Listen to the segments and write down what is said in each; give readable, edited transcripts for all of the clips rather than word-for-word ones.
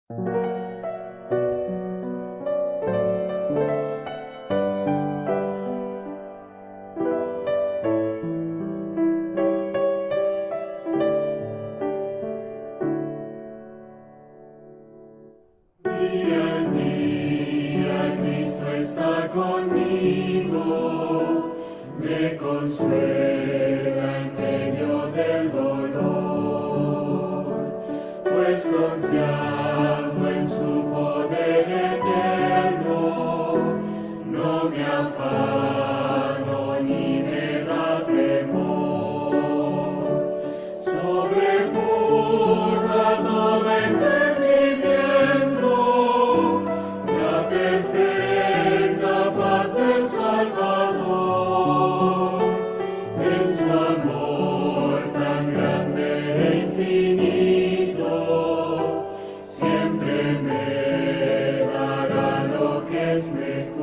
Día en día Cristo está conmigo, me consuela en medio del dolor, pues confiando en su poder eterno, no me afano ni me da temor, sobrepuja todo entendimiento, la perfecta paz del Salvador, en su amor tan grande e infinito, siempre me dará lo que es mejor.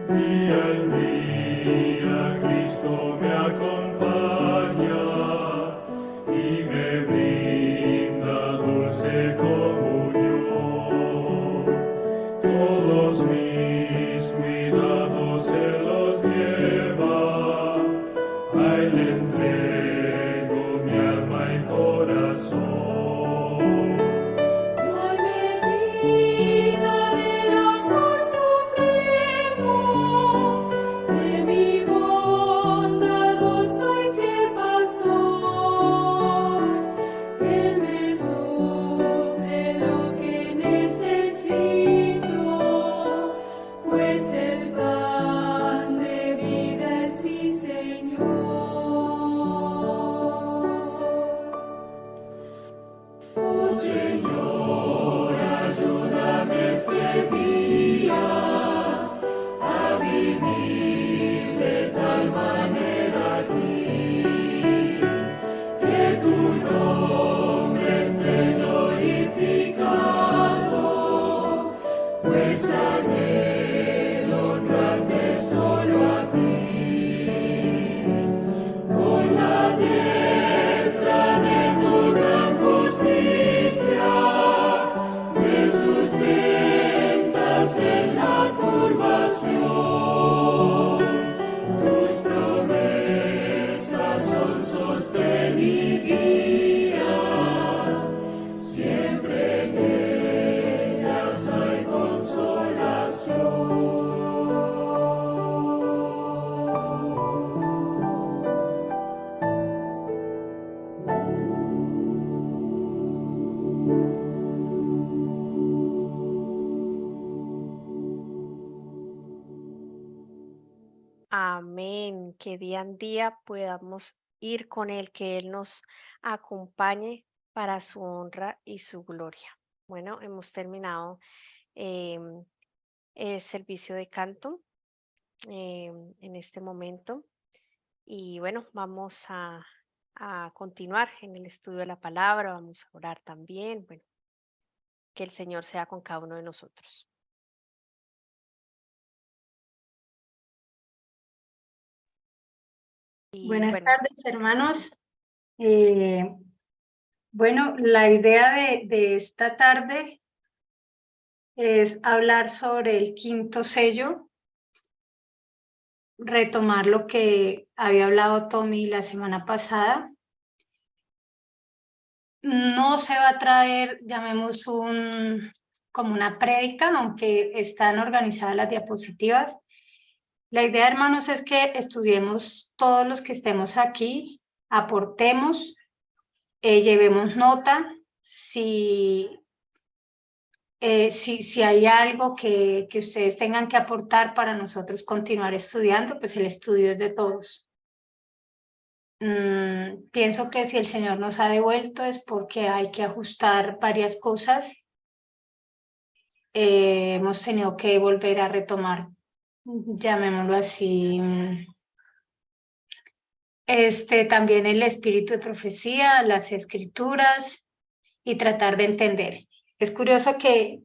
Día en día Cristo me acompaña y me brinda dulce comunión. Todos mis cuidados Él los lleva, a Él le entrego mi alma y corazón. No hay medida del amor supremo, de mi bondadoso y fiel pastor. Él me suple lo que necesito, pues el pan de vida es mi Señor. Oh Señor, ayúdame este día a vivir de tal manera aquí, que tu nombre esté glorificado, pues anhelo honrarte solo a ti. Con la diestra de tu gran justicia me sustentas en la turbación. Tus promesas son sostén y guía, siempre en ellas hay consolación. Amén. Que día en día podamos ir con Él, que Él nos acompañe para su honra y su gloria. Bueno, hemos terminado em, el servicio de canto en este momento y bueno, vamos a continuar en el estudio de la palabra, vamos a orar también. Bueno, que el Señor sea con cada uno de nosotros. Y Buenas bueno, tardes, hermanos. Bueno, la idea de esta tarde es hablar sobre el quinto sello, retomar lo que había hablado Tommy la semana pasada. No se va a traer, llamemos como una prédica, aunque están organizadas las diapositivas. La idea, hermanos, es que estudiemos todos los que estemos aquí, aportemos, llevemos nota. Si hay algo que ustedes tengan que aportar para nosotros continuar estudiando, pues el estudio es de todos. Pienso que si el Señor nos ha devuelto es porque hay que ajustar varias cosas. Hemos tenido que volver a retomar, llamémoslo así, también el espíritu de profecía, las escrituras y tratar de entender. Es curioso que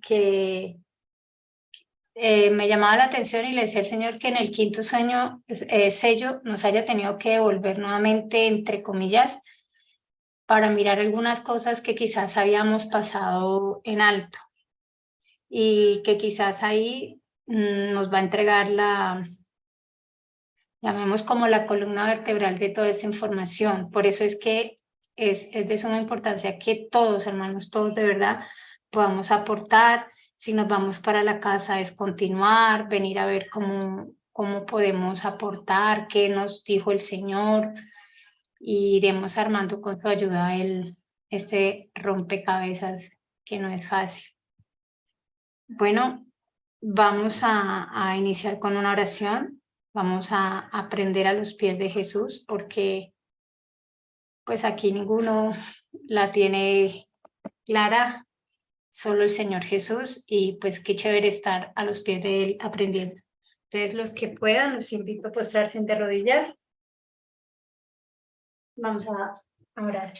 me llamaba la atención y le decía al Señor que en el quinto sello nos haya tenido que devolver nuevamente, entre comillas, para mirar algunas cosas que quizás habíamos pasado en alto y que quizás ahí nos va a entregar llamemos como la columna vertebral de toda esta información. Por eso es que es de suma importancia que todos, hermanos, todos de verdad podamos aportar. Si nos vamos para la casa es continuar, venir a ver cómo podemos aportar, qué nos dijo el Señor, y iremos armando con su ayuda este rompecabezas que no es fácil. Bueno, vamos a iniciar con una oración. Vamos a aprender a los pies de Jesús, porque pues aquí ninguno la tiene clara, solo el Señor Jesús, y pues qué chévere estar a los pies de Él aprendiendo. Entonces, los que puedan, los invito a postrarse de rodillas. Vamos a orar.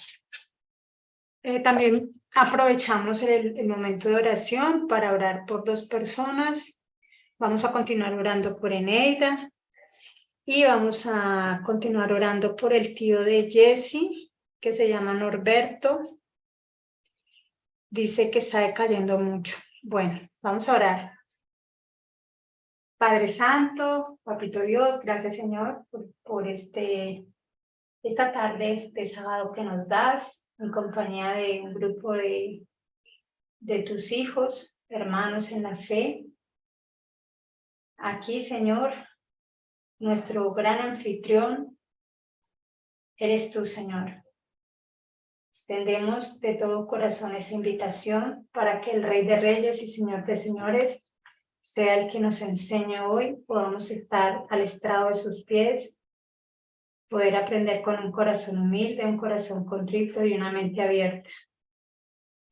También aprovechamos el momento de oración para orar por 2 personas. Vamos a continuar orando por Eneida y vamos a continuar orando por el tío de Jessie, que se llama Norberto. Dice que está decayendo mucho. Bueno, vamos a orar. Padre Santo, Papito Dios, gracias Señor por esta tarde de sábado que nos das en compañía de un grupo de tus hijos, hermanos en la fe. Aquí, Señor, nuestro gran anfitrión, eres tú, Señor. Extendemos de todo corazón esa invitación para que el Rey de Reyes y Señor de Señores sea el que nos enseñe hoy. Podamos estar al estrado de sus pies, poder aprender con un corazón humilde, un corazón contrito y una mente abierta.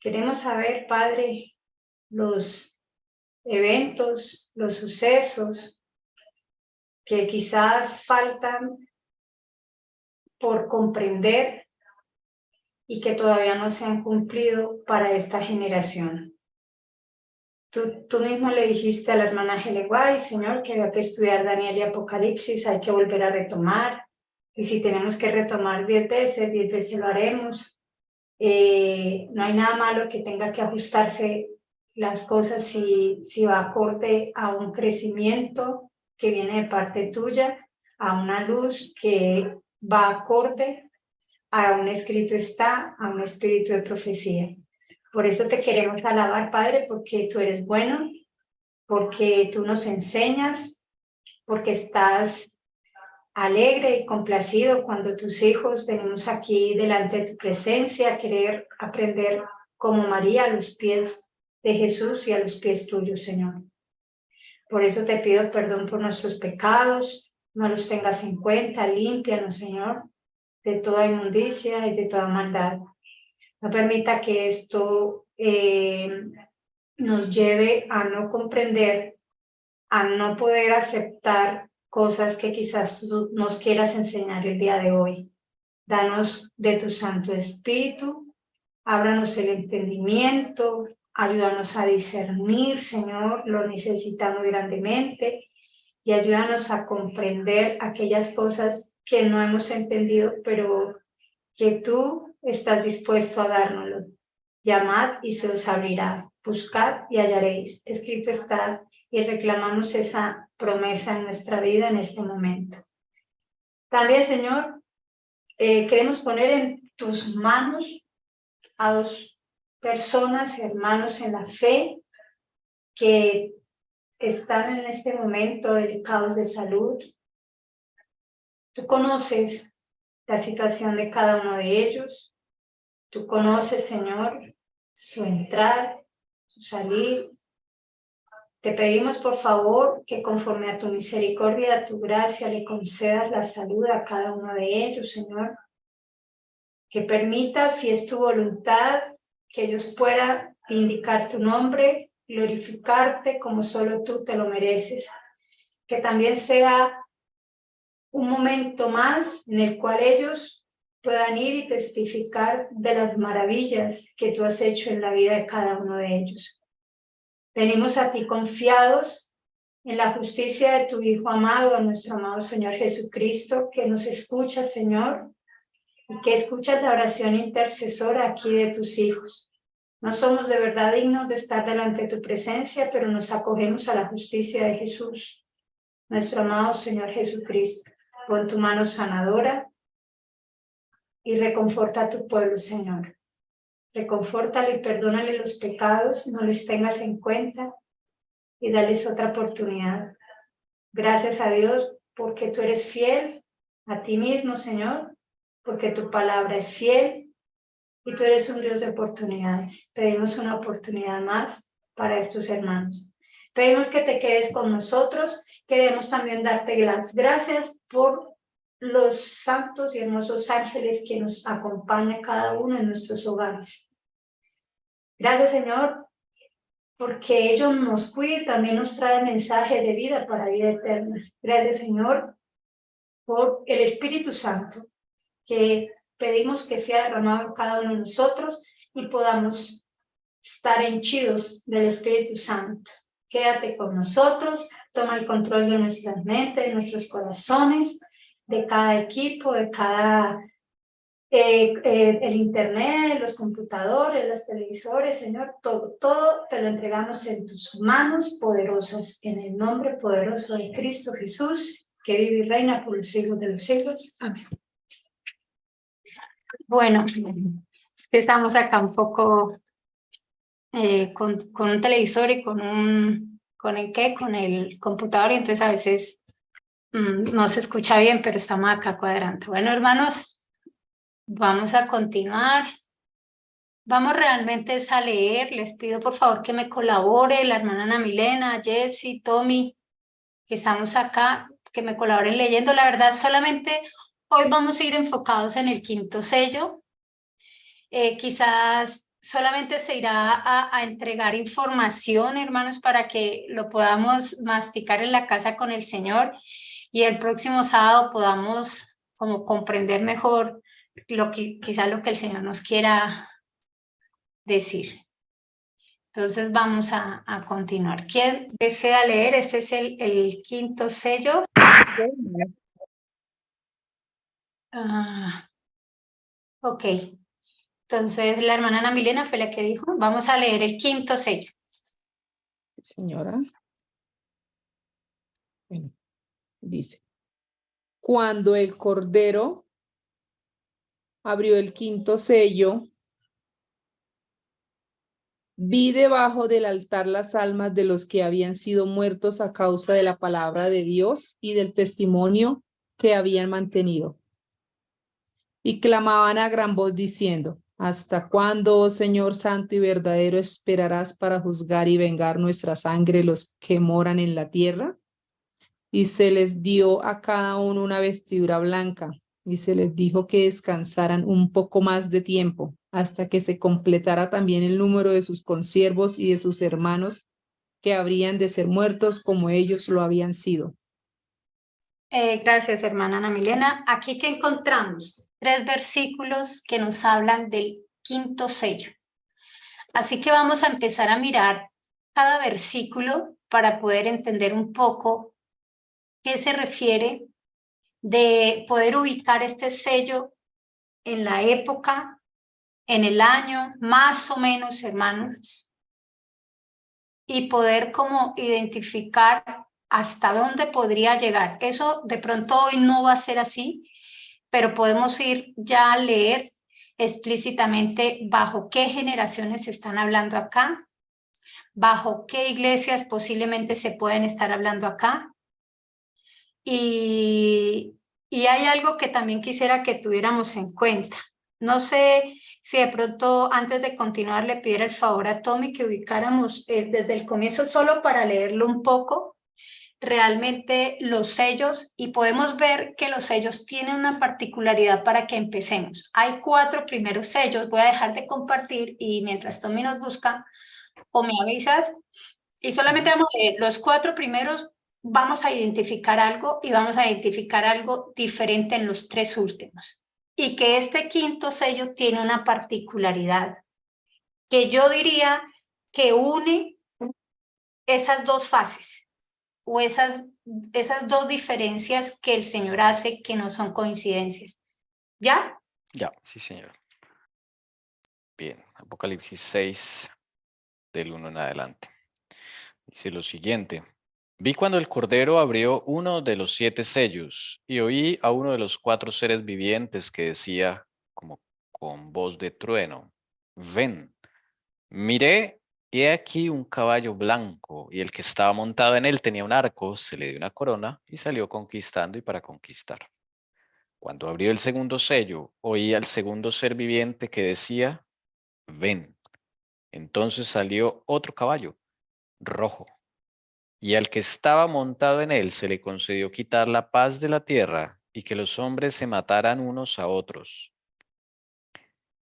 Queremos saber, Padre, los eventos, los sucesos que quizás faltan por comprender y que todavía no se han cumplido para esta generación. Tú mismo le dijiste a la hermana Heleguay, Señor, que había que estudiar Daniel y Apocalipsis, hay que volver a retomar, y si tenemos que retomar 10 veces lo haremos. No hay nada malo que tenga que ajustarse las cosas si va acorde a un crecimiento que viene de parte tuya, a una luz que va acorde a un escrito está, a un espíritu de profecía. Por eso te queremos alabar, Padre, porque tú eres bueno, porque tú nos enseñas, porque estás alegre y complacido cuando tus hijos venimos aquí delante de tu presencia a querer aprender como María a los pies de Jesús y a los pies tuyos, Señor. Por eso te pido perdón por nuestros pecados, no los tengas en cuenta, límpianos, Señor, de toda inmundicia y de toda maldad. No permita que esto nos lleve a no comprender, a no poder aceptar cosas que quizás nos quieras enseñar el día de hoy. Danos de tu Santo Espíritu, ábranos el entendimiento, ayúdanos a discernir, Señor, lo necesitamos grandemente, y ayúdanos a comprender aquellas cosas que no hemos entendido, pero que tú estás dispuesto a dárnoslo. Llamad y se os abrirá, buscad y hallaréis. Escrito está, y reclamamos esa promesa en nuestra vida en este momento. También, Señor, queremos poner en tus manos a 2 personas, hermanos en la fe, que están en este momento delicados de salud. Tú conoces la situación de cada uno de ellos. Tú conoces, Señor, su entrar, su salir. Te pedimos, por favor, que conforme a tu misericordia, a tu gracia, le concedas la salud a cada uno de ellos, Señor. Que permitas, si es tu voluntad, que ellos puedan indicar tu nombre, glorificarte como solo tú te lo mereces. Que también sea un momento más en el cual ellos puedan ir y testificar de las maravillas que tú has hecho en la vida de cada uno de ellos. Venimos a ti confiados en la justicia de tu Hijo amado, a nuestro amado Señor Jesucristo, que nos escucha, Señor, y que escuchas la oración intercesora aquí de tus hijos. No somos de verdad dignos de estar delante de tu presencia, pero nos acogemos a la justicia de Jesús, nuestro amado Señor Jesucristo. Pon tu mano sanadora y reconforta a tu pueblo, Señor. Reconfórtale y perdónale los pecados, no les tengas en cuenta y dales otra oportunidad. Gracias a Dios porque tú eres fiel a ti mismo, Señor, porque tu palabra es fiel y tú eres un Dios de oportunidades. Pedimos una oportunidad más para estos hermanos. Pedimos que te quedes con nosotros. Queremos también darte las gracias por los santos y hermosos ángeles que nos acompañan cada uno en nuestros hogares. Gracias, Señor, porque ellos nos cuidan, también nos traen mensajes de vida para vida eterna. Gracias, Señor, por el Espíritu Santo, que pedimos que sea derramado en cada uno de nosotros y podamos estar henchidos del Espíritu Santo. Quédate con nosotros, toma el control de nuestras mentes, de nuestros corazones, de cada equipo, de cada el internet, los computadores, los televisores, Señor, todo te lo entregamos en tus manos poderosas, en el nombre poderoso de Cristo Jesús, que vive y reina por los siglos de los siglos. Amén. Bueno, es que estamos acá un poco con un televisor y con el computador, y entonces a veces no se escucha bien, pero estamos acá cuadrando. Bueno, hermanos, vamos a continuar. Vamos realmente a leer. Les pido por favor que me colabore la hermana Ana Milena, Jessie, Tommy, que estamos acá, que me colaboren leyendo. La verdad, solamente hoy vamos a ir enfocados en el quinto sello. Quizás solamente se irá a entregar información, hermanos, para que lo podamos masticar en la casa con el Señor y el próximo sábado podamos como comprender mejor quizás lo que el Señor nos quiera decir. Entonces vamos a continuar. ¿Quién desea leer? Este es el quinto sello. Ok. Entonces la hermana Ana Milena fue la que dijo, vamos a leer el quinto sello. Señora. Bueno, dice. Cuando el Cordero abrió el quinto sello, vi debajo del altar las almas de los que habían sido muertos a causa de la palabra de Dios y del testimonio que habían mantenido. Y clamaban a gran voz diciendo, ¿hasta cuándo, oh Señor santo y verdadero, esperarás para juzgar y vengar nuestra sangre los que moran en la tierra? Y se les dio a cada uno una vestidura blanca, y se les dijo que descansaran un poco más de tiempo, hasta que se completara también el número de sus consiervos y de sus hermanos, que habrían de ser muertos como ellos lo habían sido. Gracias, hermana Ana Milena. Aquí que encontramos 3 versículos que nos hablan del quinto sello. Así que vamos a empezar a mirar cada versículo para poder entender un poco qué se refiere, de poder ubicar este sello en la época, en el año, más o menos, hermanos, y poder como identificar hasta dónde podría llegar. Eso de pronto hoy no va a ser así, pero podemos ir ya a leer explícitamente bajo qué generaciones se están hablando acá, bajo qué iglesias posiblemente se pueden estar hablando acá. Y hay algo que también quisiera que tuviéramos en cuenta. No sé si de pronto antes de continuar le pidiera el favor a Tommy que ubicáramos desde el comienzo solo para leerlo un poco, realmente los sellos, y podemos ver que los sellos tienen una particularidad para que empecemos. Hay 4 primeros sellos, voy a dejar de compartir y mientras Tommy nos busca o me avisas y solamente vamos a leer los 4 primeros. Vamos a identificar algo y vamos a identificar algo diferente en los 3 últimos. Y que este quinto sello tiene una particularidad que yo diría que une esas 2 fases o esas 2 diferencias que el Señor hace que no son coincidencias. ¿Ya? Ya, sí, señor. Bien, Apocalipsis 6, del 1 en adelante. Dice lo siguiente. Vi cuando el Cordero abrió uno de los 7 sellos y oí a uno de los 4 seres vivientes que decía como con voz de trueno, ven. Miré y he aquí un caballo blanco y el que estaba montado en él tenía un arco, se le dio una corona y salió conquistando y para conquistar. Cuando abrió el segundo sello, oí al segundo ser viviente que decía, ven. Entonces salió otro caballo, rojo, y al que estaba montado en él se le concedió quitar la paz de la tierra y que los hombres se mataran unos a otros.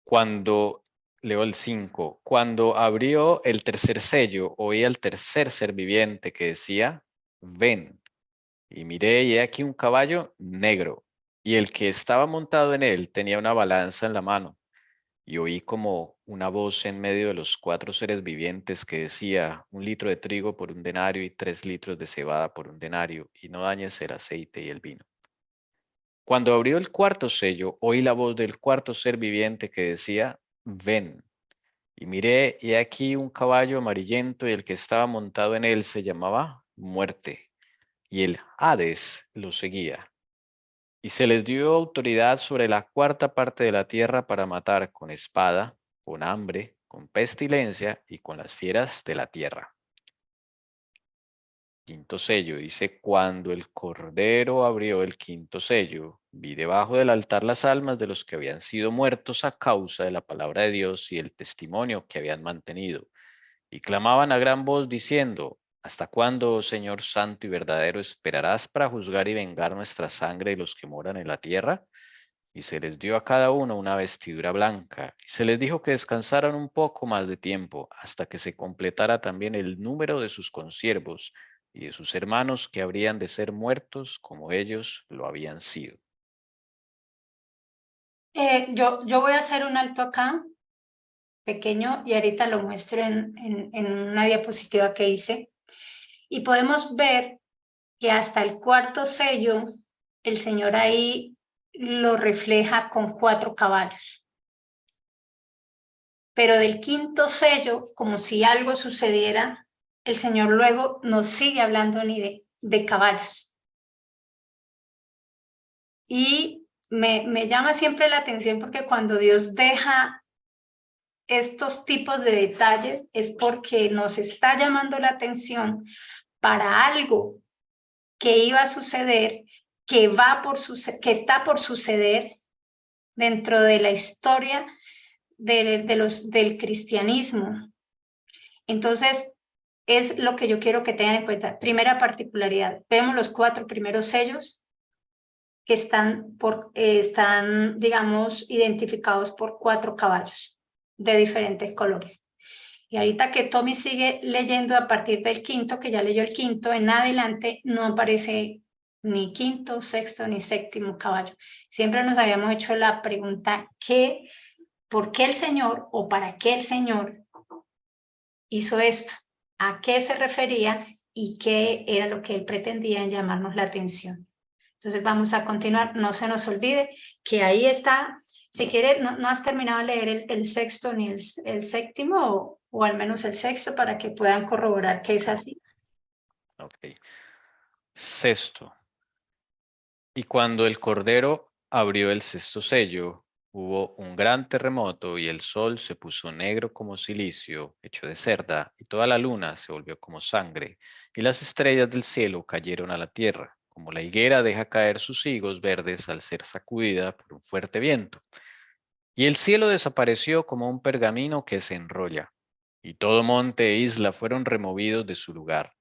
Cuando, leo el 5, cuando abrió el tercer sello, oí al tercer ser viviente que decía, ven. Y miré y he aquí un caballo negro, y el que estaba montado en él tenía una balanza en la mano. Y oí como una voz en medio de los 4 seres vivientes que decía, 1 litro de trigo por 1 denario y 3 litros de cebada por 1 denario, y no dañes el aceite y el vino. Cuando abrió el cuarto sello, oí la voz del cuarto ser viviente que decía, ven. Y miré, y aquí un caballo amarillento, y el que estaba montado en él se llamaba Muerte, y el Hades lo seguía. Y se les dio autoridad sobre la cuarta parte de la tierra para matar con espada, con hambre, con pestilencia y con las fieras de la tierra. Quinto sello dice, cuando el Cordero abrió el quinto sello, vi debajo del altar las almas de los que habían sido muertos a causa de la palabra de Dios y el testimonio que habían mantenido. Y clamaban a gran voz diciendo, ¿hasta cuándo, oh Señor santo y verdadero, esperarás para juzgar y vengar nuestra sangre y los que moran en la tierra? Y se les dio a cada uno una vestidura blanca, y se les dijo que descansaran un poco más de tiempo, hasta que se completara también el número de sus consiervos y de sus hermanos que habrían de ser muertos como ellos lo habían sido. Yo voy a hacer un alto acá, pequeño, y ahorita lo muestro en una diapositiva que hice. Y podemos ver que hasta el cuarto sello, el Señor ahí lo refleja con 4 caballos. Pero del quinto sello, como si algo sucediera, el Señor luego nos sigue hablando ni de caballos. Y me llama siempre la atención porque cuando Dios deja estos tipos de detalles es porque nos está llamando la atención para algo que iba a suceder, que está por suceder dentro de la historia del cristianismo. Entonces, es lo que yo quiero que tengan en cuenta. Primera particularidad, vemos los 4 primeros sellos que están, digamos, identificados por 4 caballos de diferentes colores. Y ahorita que Tommy sigue leyendo a partir del quinto, que ya leyó el quinto, en adelante no aparece ni quinto, sexto, ni séptimo caballo. Siempre nos habíamos hecho la pregunta, ¿por qué el Señor o para qué el Señor hizo esto? ¿A qué se refería y qué era lo que él pretendía en llamarnos la atención? Entonces vamos a continuar. No se nos olvide que ahí está. Si quiere, no has terminado de leer el sexto ni el séptimo, o al menos el sexto, para que puedan corroborar que es así. Ok. Sexto. Y cuando el Cordero abrió el sexto sello, hubo un gran terremoto y el sol se puso negro como silicio, hecho de cerda, y toda la luna se volvió como sangre, y las estrellas del cielo cayeron a la tierra, como la higuera deja caer sus higos verdes al ser sacudida por un fuerte viento. Y el cielo desapareció como un pergamino que se enrolla, y todo monte e isla fueron removidos de su lugar,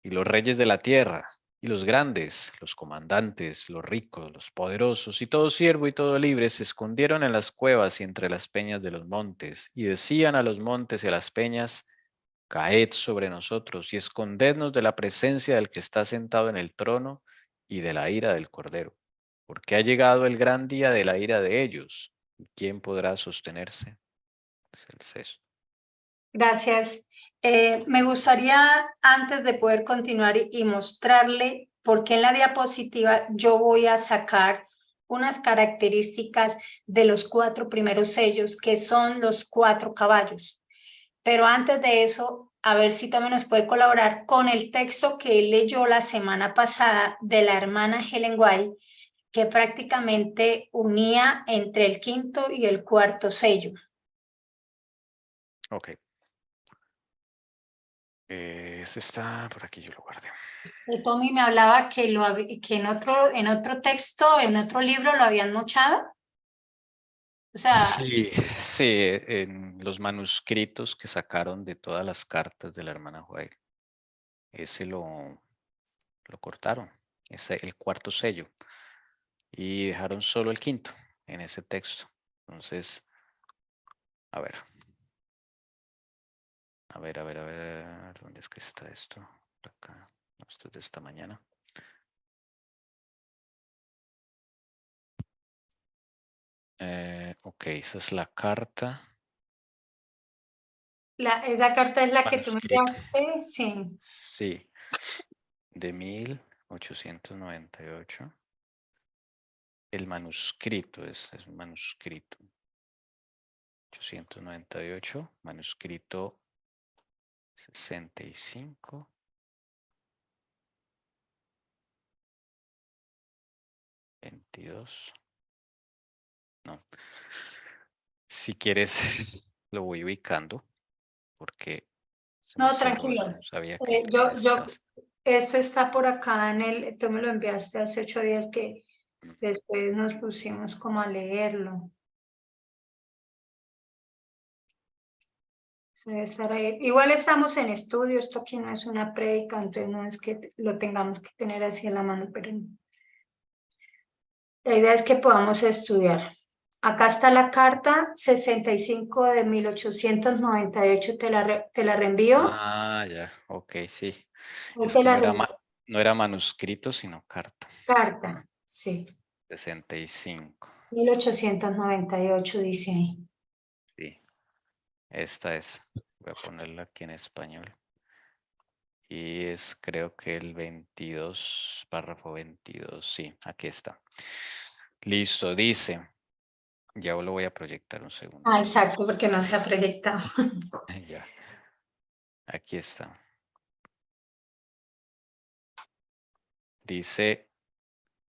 y los reyes de la tierra, y los grandes, los comandantes, los ricos, los poderosos, y todo siervo y todo libre se escondieron en las cuevas y entre las peñas de los montes, y decían a los montes y a las peñas, caed sobre nosotros y escondednos de la presencia del que está sentado en el trono y de la ira del Cordero, porque ha llegado el gran día de la ira de ellos, ¿y quién podrá sostenerse? Es el sexto. Gracias. Me gustaría, antes de poder continuar y mostrarle por qué en la diapositiva yo voy a sacar unas características de los 4 primeros sellos, que son los 4 caballos. Pero antes de eso, a ver si también nos puede colaborar con el texto que él leyó la semana pasada de la hermana Helen White, que prácticamente unía entre el 5º y el 4º sello. Ok. Ese está por aquí, yo lo guardé. Tommy me hablaba que, que en otro texto, en otro libro lo habían mochado. O sea, Sí, sí, en los manuscritos que sacaron de todas las cartas de la hermana White, ese lo cortaron, ese el 4º sello, y dejaron solo el 5º en ese texto. Entonces, a ver, ¿dónde es que está esto? Por acá, no, esto es de esta mañana. Ok, esa es la carta. esa carta es la que tú me Manuscrito. enviaste, sí. Sí, de 1898. El manuscrito es un manuscrito. 898, manuscrito 65. $22. No. Si quieres, lo voy ubicando porque se me No, cerró eso. tranquilo. No sabía que en esa casa. Esto está por acá tú me lo enviaste hace 8 días que después nos pusimos como a leerlo. Debe estar ahí. Igual estamos en estudio, esto aquí no es una prédica, entonces no es que lo tengamos que tener así en la mano, pero la idea es que podamos estudiar. Acá está la carta 65 de 1898, te la reenvío. Ah, ya, ok, sí. Ahí Es te que la no era, reenvío. no era manuscrito, sino carta. Carta, sí. 65. 1898 dice ahí. Sí, esta es. Voy a ponerla aquí en español. Y es creo que el 22, párrafo 22. Sí, aquí está. Listo, dice. Ya lo voy a proyectar un segundo. Ah, exacto, porque no se ha proyectado. Ya. Aquí está. Dice,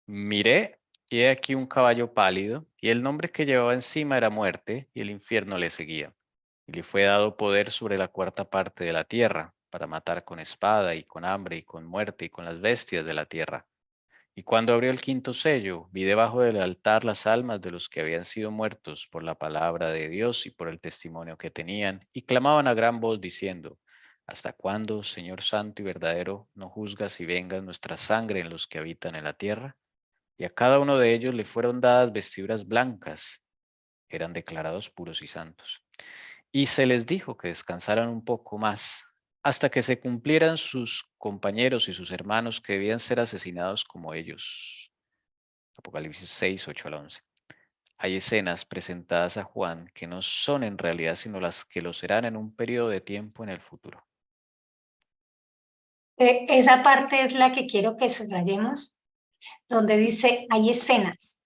miré y he aquí un caballo pálido, y el nombre que llevaba encima era muerte, y el infierno le seguía. Y le fue dado poder sobre la 4ª parte de la tierra, para matar con espada, y con hambre, y con muerte, y con las bestias de la tierra. Y cuando abrió el 5º sello, vi debajo del altar las almas de los que habían sido muertos por la palabra de Dios y por el testimonio que tenían, y clamaban a gran voz diciendo, ¿hasta cuándo, Señor Santo y verdadero, no juzgas y vengas nuestra sangre en los que habitan en la tierra? Y a cada uno de ellos le fueron dadas vestiduras blancas, eran declarados puros y santos. Y se les dijo que descansaran un poco más, hasta que se cumplieran sus compañeros y sus hermanos que debían ser asesinados como ellos. Apocalipsis 6, 8 al 11. Hay escenas presentadas a Juan que no son en realidad sino las que lo serán en un periodo de tiempo en el futuro. Esa parte es la que quiero que subrayemos, donde dice, hay escenas.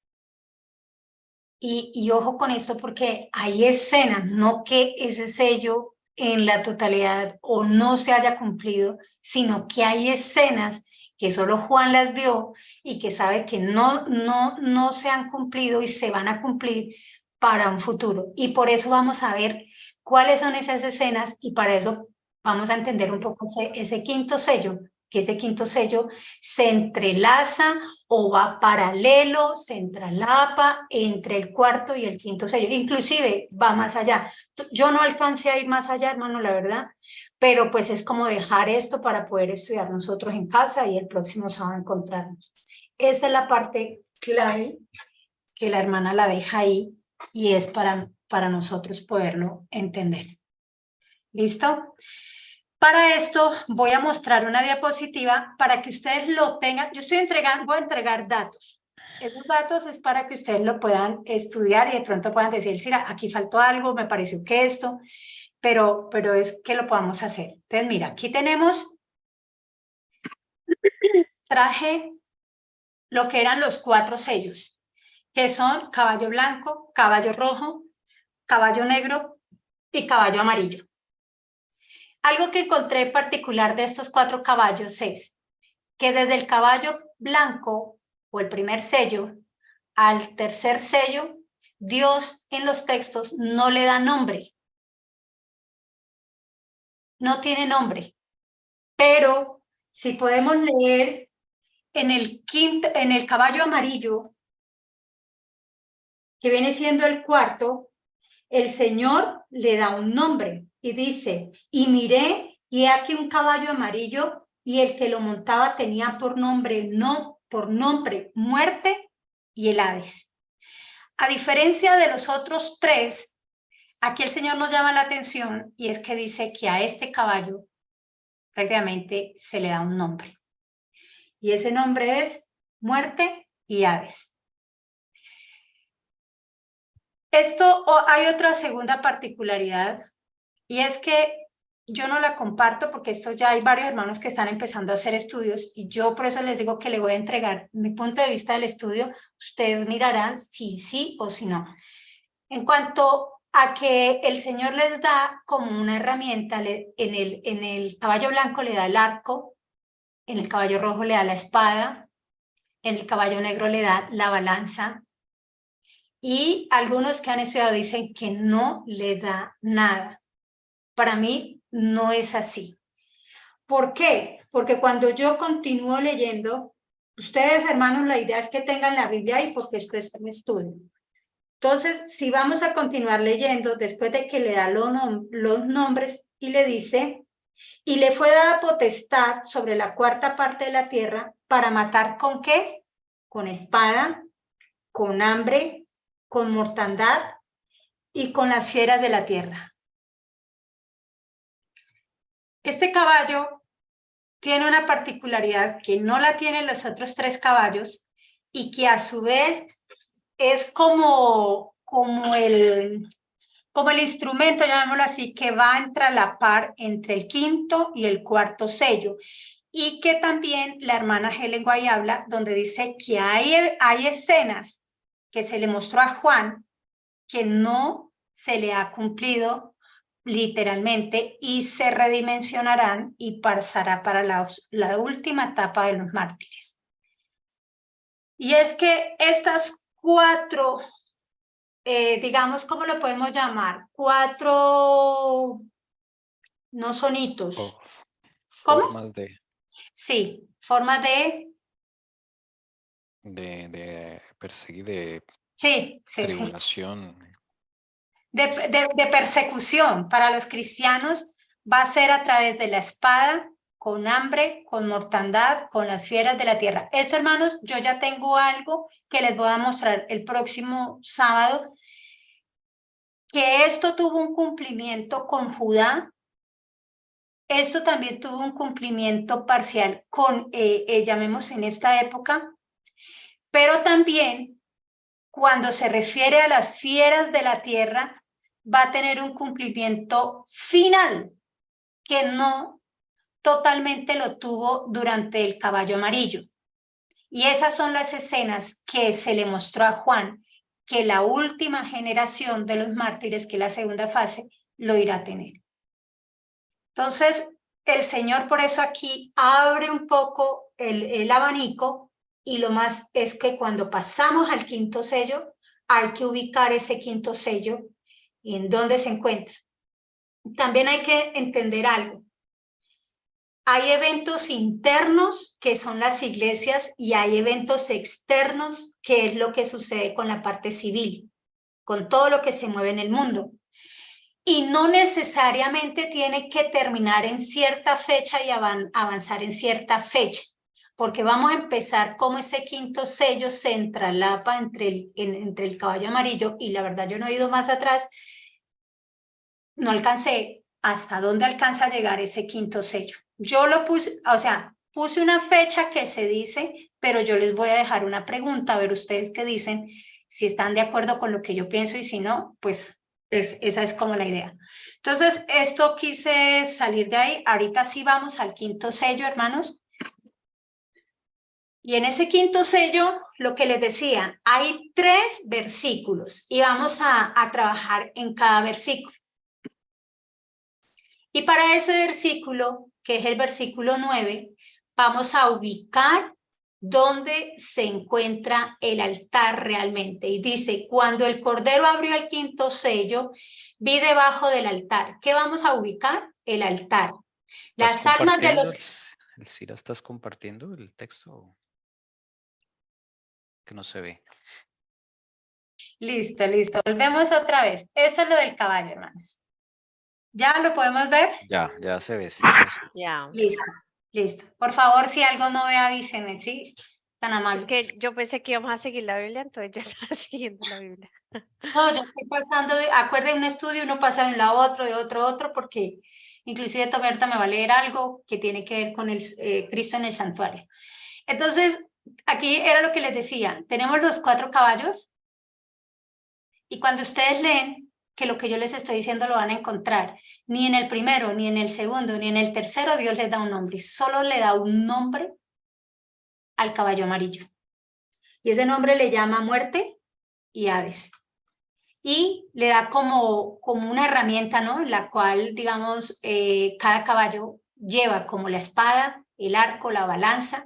Y ojo con esto porque hay escenas, no que ese sello en la totalidad o no se haya cumplido, sino que hay escenas que solo Juan las vio y que sabe que no se han cumplido y se van a cumplir para un futuro. Y por eso vamos a ver cuáles son esas escenas y para eso vamos a entender un poco ese 5º sello, que ese 5º sello se entrelaza o va paralelo, se entrelapa entre el 4º y el 5º sello. Inclusive va más allá. Yo no alcancé a ir más allá, hermano, la verdad, pero pues es como dejar esto para poder estudiar nosotros en casa y el próximo sábado encontrarnos. Esta es la parte clave que la hermana la deja ahí y es para nosotros poderlo entender. ¿Listo? Para esto voy a mostrar una diapositiva para que ustedes lo tengan. Yo voy a entregar datos. Esos datos es para que ustedes lo puedan estudiar y de pronto puedan decir, sí, aquí faltó algo, me pareció que esto, pero es que lo podamos hacer. Entonces, mira, aquí traje lo que eran los 4 sellos. que son caballo blanco, caballo rojo, caballo negro y caballo amarillo. Algo que encontré particular de estos 4 caballos es que desde el caballo blanco o el primer sello al tercer sello, Dios en los textos no le da nombre. No tiene nombre. Pero si podemos leer en el caballo amarillo, que viene siendo el cuarto, el Señor le da un nombre y dice, y miré, y he aquí un caballo amarillo, y el que lo montaba tenía por nombre muerte y el Hades. A diferencia de los otros 3, aquí el Señor nos llama la atención, y es que dice que a este caballo prácticamente se le da un nombre. Y ese nombre es muerte y Hades. Hay otra segunda particularidad, y es que yo no la comparto porque esto ya hay varios hermanos que están empezando a hacer estudios, y yo por eso les digo que le voy a entregar mi punto de vista del estudio. Ustedes mirarán si sí o si no. En cuanto a que el Señor les da como una herramienta, en el caballo blanco le da el arco, en el caballo rojo le da la espada, en el caballo negro le da la balanza, y algunos que han estudiado dicen que no le da nada. Para mí no es así. ¿Por qué? Porque cuando yo continúo leyendo, ustedes hermanos, la idea es que tengan la Biblia ahí porque esto es un estudio. Entonces, si vamos a continuar leyendo, después de que le da los nombres y le dice, y le fue dada potestad sobre la 4ª parte de la tierra para matar ¿con qué? Con espada, con hambre, con mortandad y con las fieras de la tierra. Este caballo tiene una particularidad que no la tienen los otros 3 caballos, y que a su vez es como el instrumento, llamémoslo así, que va a entrelapar entre el 5º y el 4º sello. Y que también la hermana Helen White habla, donde dice que hay escenas que se le mostró a Juan que no se le ha cumplido literalmente, y se redimensionarán y pasará para la última etapa de los mártires. Y es que estas 4, digamos, ¿cómo lo podemos llamar? 4, no son hitos. ¿Cómo? Formas Sí, formas de perseguir, de sí, tribulación. De persecución para los cristianos va a ser a través de la espada, con hambre, con mortandad, con las fieras de la tierra. Eso, hermanos, yo ya tengo algo que les voy a mostrar el próximo sábado, que esto tuvo un cumplimiento con Judá. Esto también tuvo un cumplimiento parcial con, llamemos en esta época, pero también cuando se refiere a las fieras de la tierra, va a tener un cumplimiento final que no totalmente lo tuvo durante el caballo amarillo. Y esas son las escenas que se le mostró a Juan, que la última generación de los mártires, que es la segunda fase, lo irá a tener. Entonces, el Señor por eso aquí abre un poco el abanico, y lo más es que cuando pasamos al 5º sello, hay que ubicar ese 5º sello y en dónde se encuentra. También hay que entender algo. Hay eventos internos, que son las iglesias, y hay eventos externos, que es lo que sucede con la parte civil, con todo lo que se mueve en el mundo. Y no necesariamente tiene que terminar en cierta fecha y avanzar en cierta fecha, porque vamos a empezar como ese 5º sello se entrelapa entre el caballo amarillo, y la verdad yo no he ido más atrás, no alcancé hasta dónde alcanza a llegar ese 5º sello. Yo lo puse, o sea, puse una fecha que se dice, pero yo les voy a dejar una pregunta, a ver ustedes qué dicen, si están de acuerdo con lo que yo pienso, y si no, pues esa es como la idea. Entonces, esto quise salir de ahí. Ahorita sí vamos al 5º sello, hermanos. Y en ese quinto sello, lo que les decía, hay 3 versículos y vamos a trabajar en cada versículo. Y para ese versículo, que es el versículo 9, vamos a ubicar dónde se encuentra el altar realmente. Y dice, cuando el Cordero abrió el quinto sello, vi debajo del altar. ¿Qué vamos a ubicar? El altar. Las almas de los... ¿El Cira estás compartiendo el texto? Que no se ve. Listo, listo. Volvemos otra vez. Eso es lo del caballo, hermanos. ¿Ya lo podemos ver? Ya se ve, sí. Ya. Listo, listo. Por favor, si algo no ve, avísenme, ¿sí? Tan Es amable. que yo pensé que íbamos a seguir la Biblia, entonces yo estaba siguiendo la Biblia. No, yo estoy pasando de, acuérdense, un estudio, uno pasa de un lado a otro, de otro a otro, porque inclusive Toberta me va a leer algo que tiene que ver con el Cristo en el santuario. Entonces, aquí era lo que les decía, tenemos los 4 caballos, y cuando ustedes leen, que lo que yo les estoy diciendo lo van a encontrar, ni en el primero, ni en el segundo, ni en el tercero Dios les da un nombre, solo le da un nombre al caballo amarillo. Y ese nombre le llama muerte y Hades. Y le da como una herramienta, ¿no? La cual, digamos, cada caballo lleva como la espada, el arco, la balanza.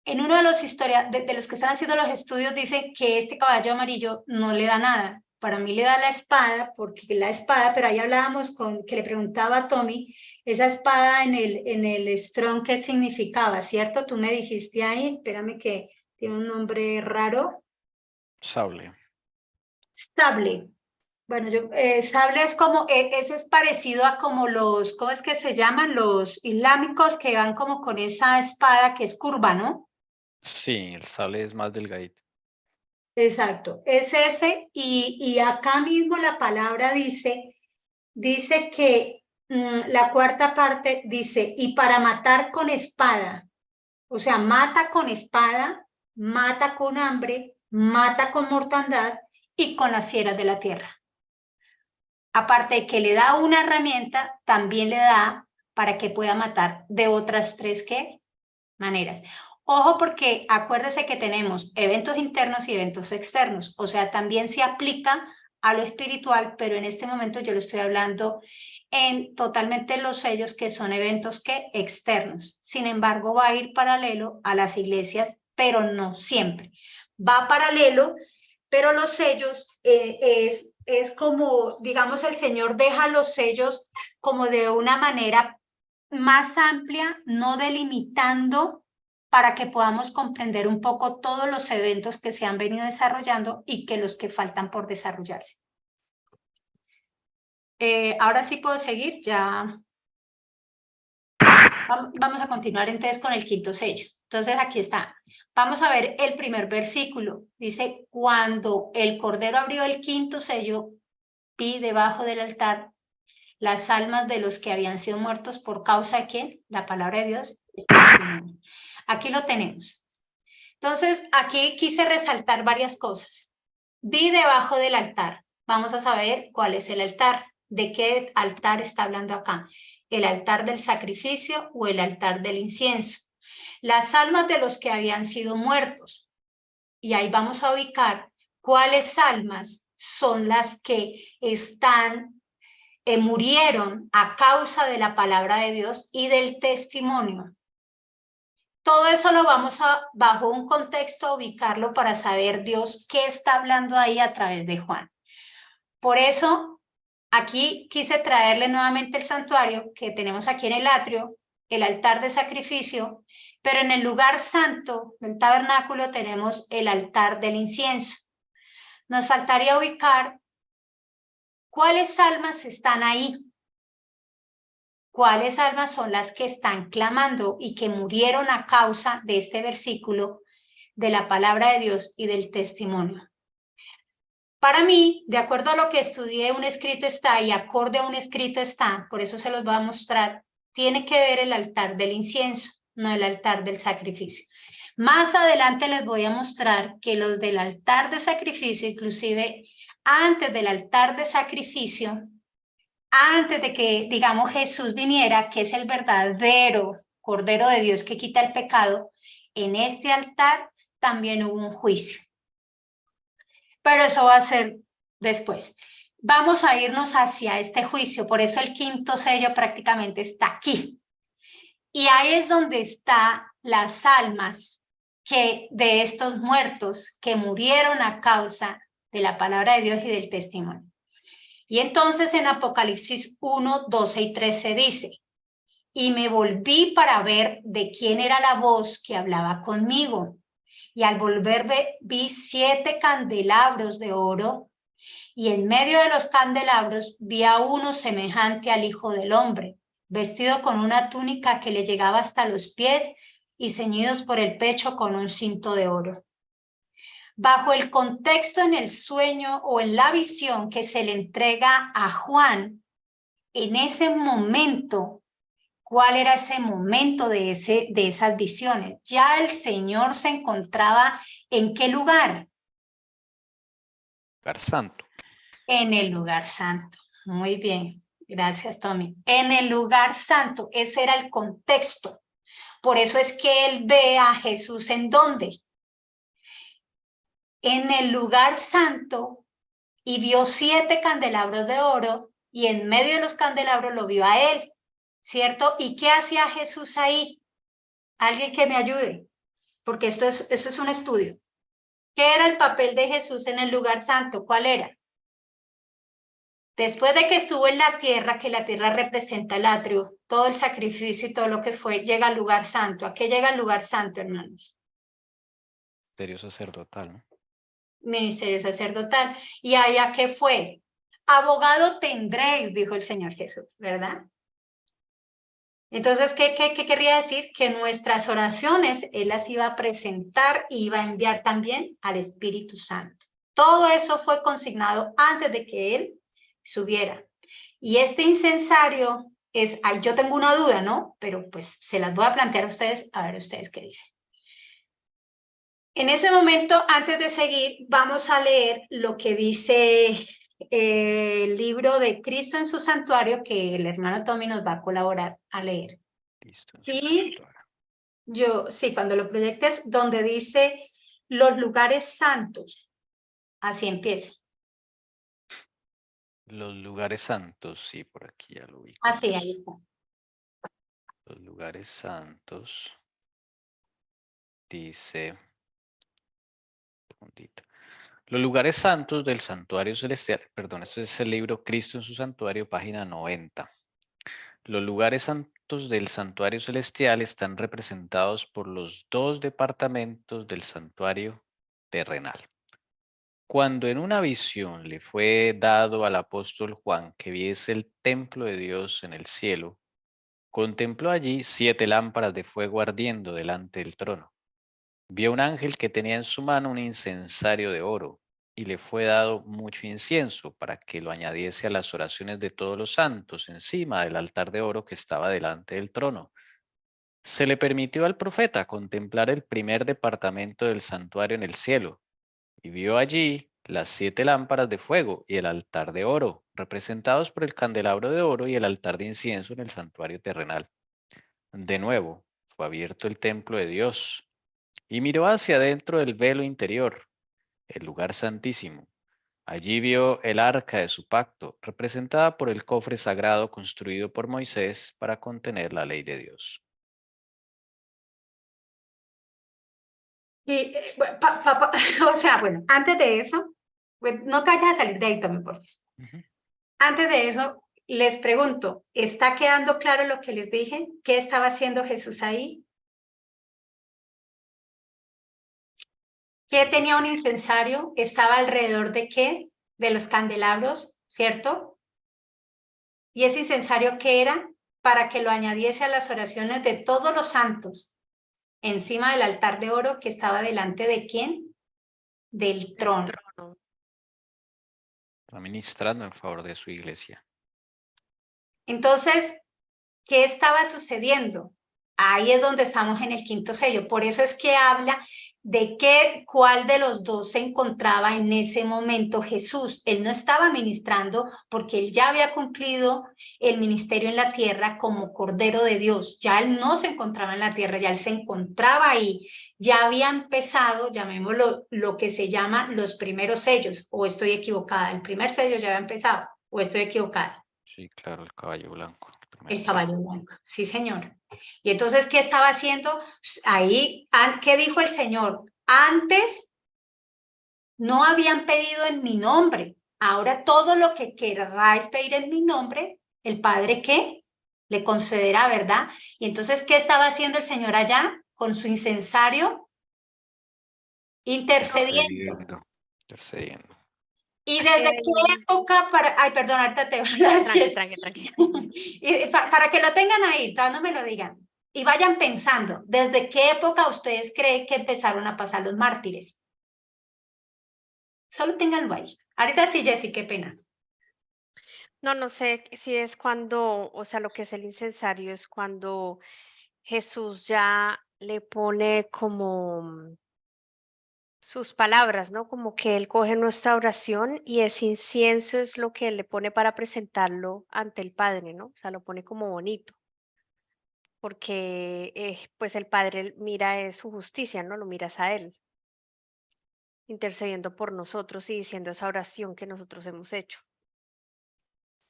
En uno de los de los que están haciendo los estudios dice que este caballo amarillo no le da nada. Para mí le da la espada, porque la espada, pero ahí hablábamos que le preguntaba a Tommy, esa espada en el Strong, ¿qué significaba? ¿Cierto? Tú me dijiste ahí, espérame que tiene un nombre raro. Sable. Sable. Bueno, sable es como, ese es parecido a como los, ¿cómo es que se llaman? Los islámicos que van como con esa espada que es curva, ¿no? Sí, el sable es más delgadito. Exacto, es ese, y acá mismo la palabra dice que la cuarta parte dice, y para matar con espada, o sea, mata con espada, mata con hambre, mata con mortandad y con las fieras de la tierra. Aparte de que le da una herramienta, también le da para que pueda matar de otras 3 maneras. Ojo, porque acuérdese que tenemos eventos internos y eventos externos, o sea, también se aplica a lo espiritual, pero en este momento yo le estoy hablando en totalmente los sellos que son eventos externos. Sin embargo, va a ir paralelo a las iglesias, pero no siempre. Va paralelo, pero los sellos es como, digamos, el Señor deja los sellos como de una manera más amplia, no delimitando, para que podamos comprender un poco todos los eventos que se han venido desarrollando y que los que faltan por desarrollarse. Ahora sí puedo seguir, ya. Vamos a continuar entonces con el quinto sello. Entonces aquí está. Vamos a ver el primer versículo. Dice, cuando el Cordero abrió el quinto sello, vi debajo del altar las almas de los que habían sido muertos por causa de ¿quién? La palabra de Dios. Aquí lo tenemos. Entonces, aquí quise resaltar varias cosas. Vi debajo del altar. Vamos a saber cuál es el altar. ¿De qué altar está hablando acá? ¿El altar del sacrificio o el altar del incienso? Las almas de los que habían sido muertos. Y ahí vamos a ubicar cuáles almas son las que murieron a causa de la palabra de Dios y del testimonio. Todo eso lo vamos bajo un contexto, a ubicarlo para saber Dios qué está hablando ahí a través de Juan. Por eso, aquí quise traerle nuevamente el santuario que tenemos aquí en el atrio, el altar de sacrificio, pero en el lugar santo del tabernáculo tenemos el altar del incienso. Nos faltaría ubicar cuáles almas están ahí. ¿Cuáles almas son las que están clamando y que murieron a causa de este versículo, de la palabra de Dios y del testimonio? Para mí, de acuerdo a lo que estudié, un escrito está y acorde a un escrito está, por eso se los voy a mostrar, tiene que ver el altar del incienso, no el altar del sacrificio. Más adelante les voy a mostrar que los del altar de sacrificio, inclusive antes del altar de sacrificio, antes de que, digamos, Jesús viniera, que es el verdadero Cordero de Dios que quita el pecado, en este altar también hubo un juicio. Pero eso va a ser después. Vamos a irnos hacia este juicio, por eso el quinto sello prácticamente está aquí. Y ahí es donde están las almas de estos muertos que murieron a causa de la palabra de Dios y del testimonio. Y entonces en Apocalipsis 1, 12 y 13 dice, y me volví para ver de quién era la voz que hablaba conmigo. Y al volverme vi 7 candelabros de oro, y en medio de los candelabros vi a uno semejante al Hijo del Hombre, vestido con una túnica que le llegaba hasta los pies y ceñidos por el pecho con un cinto de oro. Bajo el contexto en el sueño o en la visión que se le entrega a Juan, en ese momento, ¿cuál era ese momento de esas visiones? Ya el Señor se encontraba ¿en qué lugar? Lugar santo. En el lugar santo. Muy bien, gracias Tommy. En el lugar santo, ese era el contexto. Por eso es que él ve a Jesús ¿en dónde? En el lugar santo, y vio 7 candelabros de oro, y en medio de los candelabros lo vio a él, ¿cierto? ¿Y qué hacía Jesús ahí? Alguien que me ayude, porque esto es un estudio. ¿Qué era el papel de Jesús en el lugar santo? ¿Cuál era? Después de que estuvo en la tierra, que la tierra representa el atrio, todo el sacrificio y todo lo que fue, llega al lugar santo. ¿A qué llega el lugar santo, hermanos? Ministerio sacerdotal, ¿no? Ministerio sacerdotal. ¿Y allá qué fue? Abogado tendréis, dijo el Señor Jesús, ¿verdad? Entonces, ¿qué querría decir? Que nuestras oraciones Él las iba a presentar y iba a enviar también al Espíritu Santo. Todo eso fue consignado antes de que Él subiera. Y este incensario es, yo tengo una duda, ¿no? Pero pues se las voy a plantear a ustedes, a ver ustedes qué dicen. En ese momento, antes de seguir, vamos a leer lo que dice el libro de Cristo en su santuario, que el hermano Tommy nos va a colaborar a leer. Listo. Y sí, cuando lo proyectes, donde dice los lugares santos, así empieza. Los lugares santos, sí, por aquí ya lo vi. Así, ahí está. Los lugares santos, dice, un segundito. Los lugares santos del santuario celestial, perdón, esto es el libro Cristo en su santuario, página 90. Los lugares santos del santuario celestial están representados por los 2 departamentos del santuario terrenal. Cuando en una visión le fue dado al apóstol Juan que viese el templo de Dios en el cielo, contempló allí 7 lámparas de fuego ardiendo delante del trono. Vio un ángel que tenía en su mano un incensario de oro, y le fue dado mucho incienso para que lo añadiese a las oraciones de todos los santos encima del altar de oro que estaba delante del trono. Se le permitió al profeta contemplar el primer departamento del santuario en el cielo, y vio allí las 7 lámparas de fuego y el altar de oro, representados por el candelabro de oro y el altar de incienso en el santuario terrenal. De nuevo, fue abierto el templo de Dios, y miró hacia adentro del velo interior, el lugar santísimo. Allí vio el arca de su pacto, representada por el cofre sagrado construido por Moisés para contener la ley de Dios. Y, o sea, bueno, antes de eso, no te vayas a salir de ahí también, por favor. Antes de eso, les pregunto, ¿está quedando claro lo que les dije? ¿Qué estaba haciendo Jesús ahí? ¿Qué tenía un incensario? ¿Estaba alrededor de qué? De los candelabros, ¿cierto? ¿Y ese incensario qué era? Para que lo añadiese a las oraciones de todos los santos, encima del altar de oro que estaba delante de ¿quién? Del trono. Está ministrando en favor de su iglesia. Entonces, ¿qué estaba sucediendo? Ahí es donde estamos en el quinto sello. Por eso es que habla cuál de los dos se encontraba en ese momento Jesús. Él no estaba ministrando porque él ya había cumplido el ministerio en la tierra como Cordero de Dios. Ya él no se encontraba en la tierra, ya él se encontraba ahí. Ya había empezado, llamémoslo, lo que se llama los primeros sellos, o estoy equivocada. El primer sello ya había empezado, o estoy equivocada. Sí, claro, el caballo blanco. El caballo blanco, sí, señor. Y entonces, ¿qué estaba haciendo? Ahí, ¿qué dijo el Señor? Antes no habían pedido en mi nombre. Ahora todo lo que queráis pedir en mi nombre, el Padre, ¿qué? Le concederá, ¿verdad? Y entonces, ¿qué estaba haciendo el Señor allá? Con su incensario, intercediendo. Intercediendo. ¿Y desde qué época para...? Ay, perdón, ahorita te voy a decir. Tranqui. Y para que lo tengan ahí, todavía no me lo digan. Y vayan pensando, ¿desde qué época ustedes creen que empezaron a pasar los mártires? Solo ténganlo ahí. Ahorita sí, Jessy, qué pena. No sé si es cuando, o sea, lo que es el incensario es cuando Jesús ya le pone como sus palabras, ¿no? Como que él coge nuestra oración y ese incienso es lo que él le pone para presentarlo ante el Padre, ¿no? O sea, lo pone como bonito, porque pues el Padre mira es su justicia, ¿no? Lo miras a él, intercediendo por nosotros y diciendo esa oración que nosotros hemos hecho.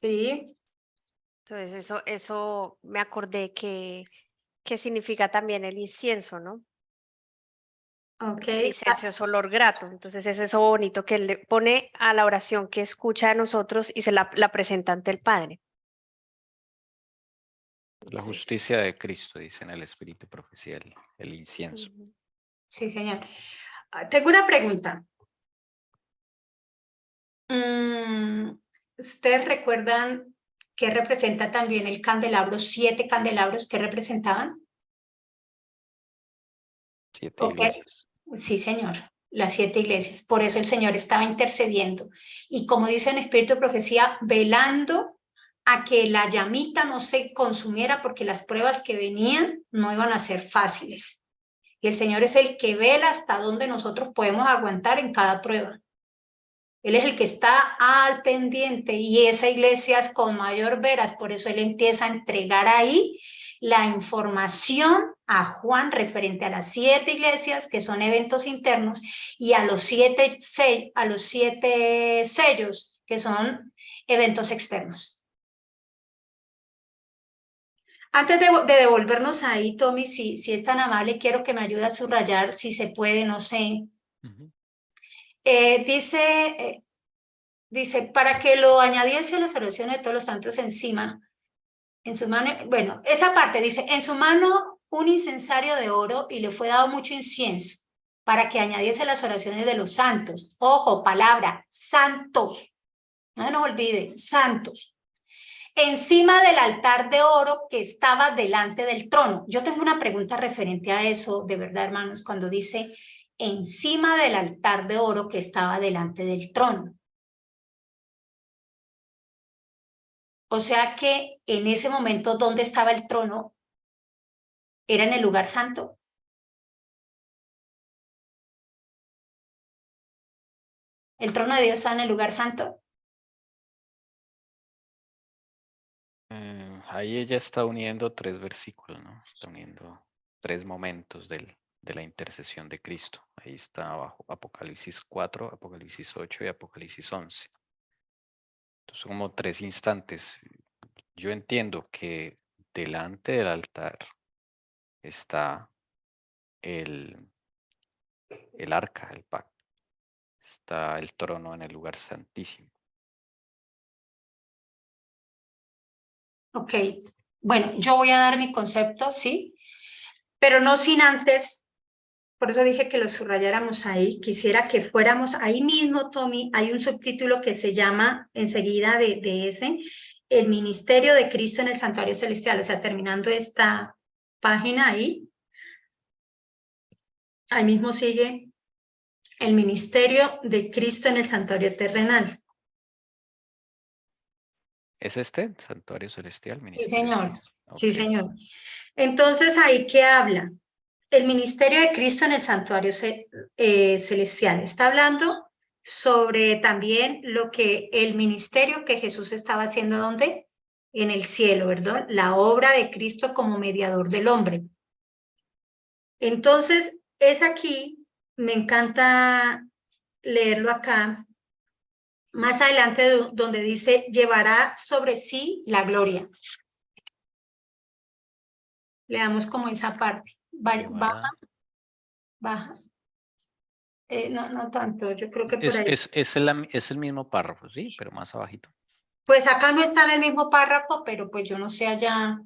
Sí. Entonces, eso me acordé que significa también el incienso, ¿no? Ok. El incienso es olor grato. Entonces, es eso bonito que él le pone a la oración que escucha de nosotros y se la presenta ante el Padre. La justicia de Cristo, dice en el Espíritu Profecía, el incienso. Ujú. Sí, señor. Tengo una pregunta. ¿Ustedes recuerdan qué representa también el candelabro? 7 candelabros, ¿qué representaban? 7 Ok. iglesias. Sí, señor, las 7 iglesias. Por eso el Señor estaba intercediendo. Y como dice en Espíritu de Profecía, velando a que la llamita no se consumiera porque las pruebas que venían no iban a ser fáciles. Y el Señor es el que vela hasta donde nosotros podemos aguantar en cada prueba. Él es el que está al pendiente y esa iglesia es con mayor veras, por eso él empieza a entregar ahí la información a Juan referente a las 7 iglesias que son eventos internos y a los 7 sellos que son eventos externos. Antes de devolvernos ahí, Tommy, si es tan amable, quiero que me ayude a subrayar, si se puede, no sé. Dice, para que lo añadiese a las oraciones de todos los santos encima, en su mano, bueno, esa parte dice, en su mano un incensario de oro y le fue dado mucho incienso para que añadiese las oraciones de los santos. Ojo, palabra, santos. No se nos olvide, santos. Encima del altar de oro que estaba delante del trono. Yo tengo una pregunta referente a eso, de verdad, hermanos, cuando dice encima del altar de oro que estaba delante del trono. O sea que en ese momento, ¿dónde estaba el trono? ¿Era en el lugar santo? ¿El trono de Dios estaba en el lugar santo? Ahí ella está uniendo 3 versículos, ¿no? Está uniendo 3 momentos de la intercesión de Cristo. Ahí está abajo, Apocalipsis 4, Apocalipsis 8 y Apocalipsis 11. Entonces, como 3 instantes. Yo entiendo que delante del altar está el arca, el pacto. Está el trono en el lugar santísimo. Ok, bueno, yo voy a dar mi concepto, ¿sí? Pero no sin antes, por eso dije que lo subrayáramos ahí, quisiera que fuéramos ahí mismo, Tommy, hay un subtítulo que se llama enseguida de ese, el ministerio de Cristo en el santuario celestial, o sea, terminando esta página ahí mismo sigue el ministerio de Cristo en el santuario terrenal. ¿Es este? Santuario celestial, Sí, ministerio. señor. Ok. Sí, señor. Entonces, ¿ahí qué habla? el ministerio de Cristo en el santuario celestial. Está hablando sobre también lo que el ministerio que Jesús estaba haciendo, ¿dónde? En el cielo, ¿verdad? La obra de Cristo como mediador del hombre. Entonces, es aquí, me encanta leerlo acá, más adelante donde dice, llevará sobre sí la gloria. Leamos como esa parte. Baja, baja. No tanto, yo creo que por ahí. Es el mismo párrafo, sí, pero más abajito. Pues acá no está en el mismo párrafo, pero pues yo no sé allá.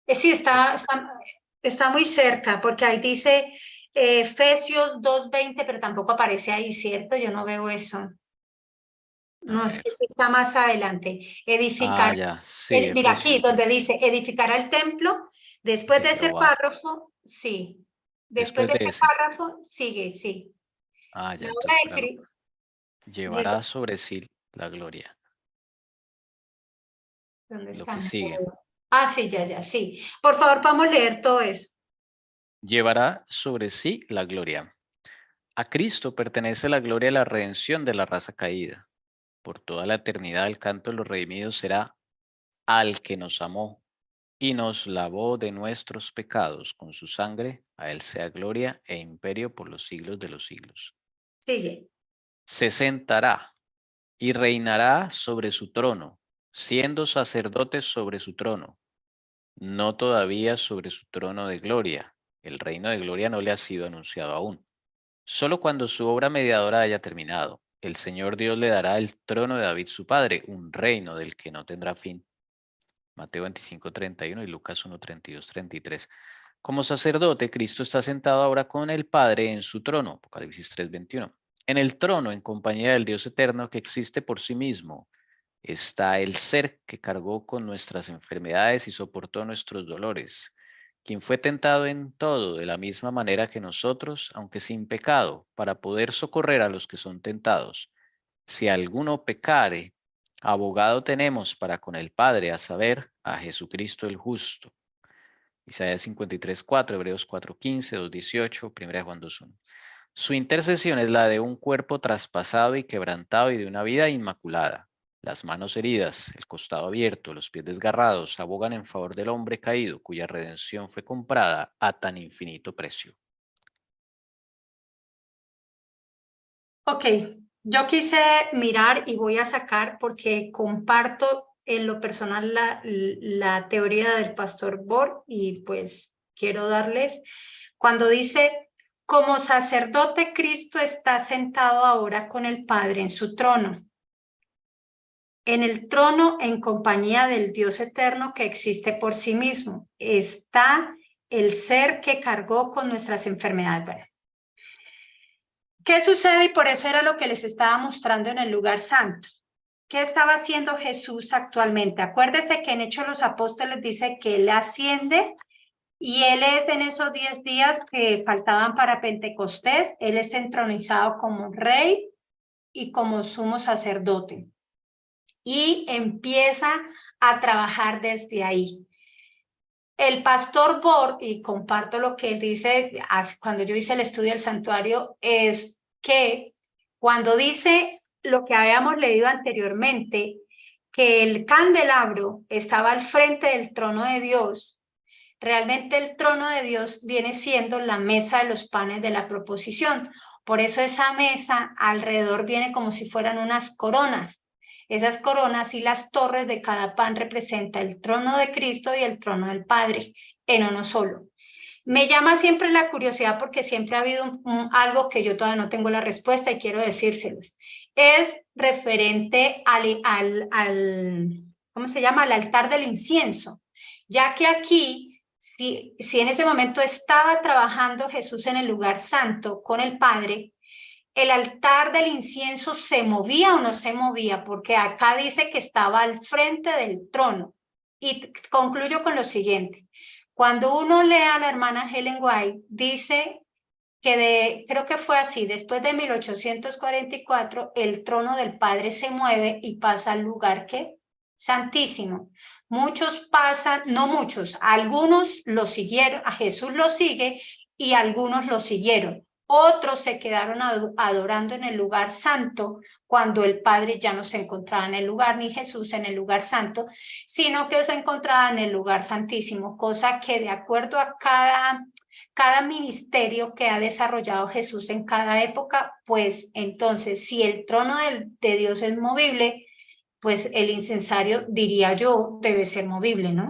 Sí, está muy cerca, porque ahí dice Efesios 2:20, pero tampoco aparece ahí, ¿cierto? Yo no veo eso. No, es que sí está más adelante. Edificar. Ya, sí, Mira aquí, Efesios. donde dice edificará el templo, después Sí, de pero ese párrafo, sí. Después después de de ese ese. párrafo, sigue, sí. Ya, La obra entonces, de claro. Cristo. Llevará sobre sí la gloria. ¿Dónde Lo que están? sigue. Ah, sí, ya, sí. Por favor, vamos a leer todo eso. Llevará sobre sí la gloria. A Cristo pertenece la gloria de la redención de la raza caída. Por toda la eternidad el canto de los redimidos será al que nos amó y nos lavó de nuestros pecados con su sangre. A él sea gloria e imperio por los siglos de los siglos. Sigue. Se sentará y reinará sobre su trono, siendo sacerdote sobre su trono, no todavía sobre su trono de gloria. El reino de gloria no le ha sido anunciado aún. Solo cuando su obra mediadora haya terminado, el Señor Dios le dará el trono de David su padre, un reino del que no tendrá fin. Mateo 25:31 y Lucas 1:32-33. Como sacerdote, Cristo está sentado ahora con el Padre en su trono. Apocalipsis 3:21. En el trono, en compañía del Dios eterno que existe por sí mismo, está el ser que cargó con nuestras enfermedades y soportó nuestros dolores, quien fue tentado en todo de la misma manera que nosotros, aunque sin pecado, para poder socorrer a los que son tentados. Si alguno pecare, abogado tenemos para con el Padre, a saber, a Jesucristo el justo. Isaías 53:4, Hebreos 4:15, 2:18, 1 Juan 2:1. Su intercesión es la de un cuerpo traspasado y quebrantado y de una vida inmaculada. Las manos heridas, el costado abierto, los pies desgarrados, abogan en favor del hombre caído, cuya redención fue comprada a tan infinito precio. Ok, yo quise mirar y voy a sacar porque comparto en lo personal la teoría del pastor Borg y pues quiero darles, cuando dice, como sacerdote Cristo está sentado ahora con el Padre en su trono, en el trono en compañía del Dios eterno que existe por sí mismo, está el ser que cargó con nuestras enfermedades. Bueno, ¿qué sucede? Y por eso era lo que les estaba mostrando en el lugar santo. ¿Qué estaba haciendo Jesús actualmente? Acuérdese que en Hechos de los Apóstoles dice que Él asciende y Él es en esos 10 días que faltaban para Pentecostés, Él es entronizado como rey y como sumo sacerdote. Y empieza a trabajar desde ahí. El pastor Borg, y comparto lo que él dice cuando yo hice el estudio del santuario, es que cuando dice lo que habíamos leído anteriormente, que el candelabro estaba al frente del trono de Dios, realmente el trono de Dios viene siendo la mesa de los panes de la proposición. Por eso esa mesa alrededor viene como si fueran unas coronas. Esas coronas y las torres de cada pan representan el trono de Cristo y el trono del Padre en uno solo. Me llama siempre la curiosidad porque siempre ha habido algo que yo todavía no tengo la respuesta y quiero decírselos. Es referente ¿cómo se llama? Al altar del incienso, ya que aquí, si en ese momento estaba trabajando Jesús en el lugar santo con el Padre, el altar del incienso se movía o no se movía, porque acá dice que estaba al frente del trono. Y concluyo con lo siguiente. Cuando uno lee a la hermana Ellen White, dice que creo que fue así, después de 1844, el trono del Padre se mueve y pasa al lugar que santísimo. Muchos pasan, no muchos, algunos lo siguieron, a Jesús lo sigue y algunos lo siguieron. Otros se quedaron adorando en el lugar santo cuando el Padre ya no se encontraba en el lugar, ni Jesús en el lugar santo, sino que se encontraba en el lugar santísimo, cosa que de acuerdo a cada ministerio que ha desarrollado Jesús en cada época, pues entonces si el trono de Dios es movible, pues el incensario, diría yo, debe ser movible, ¿no?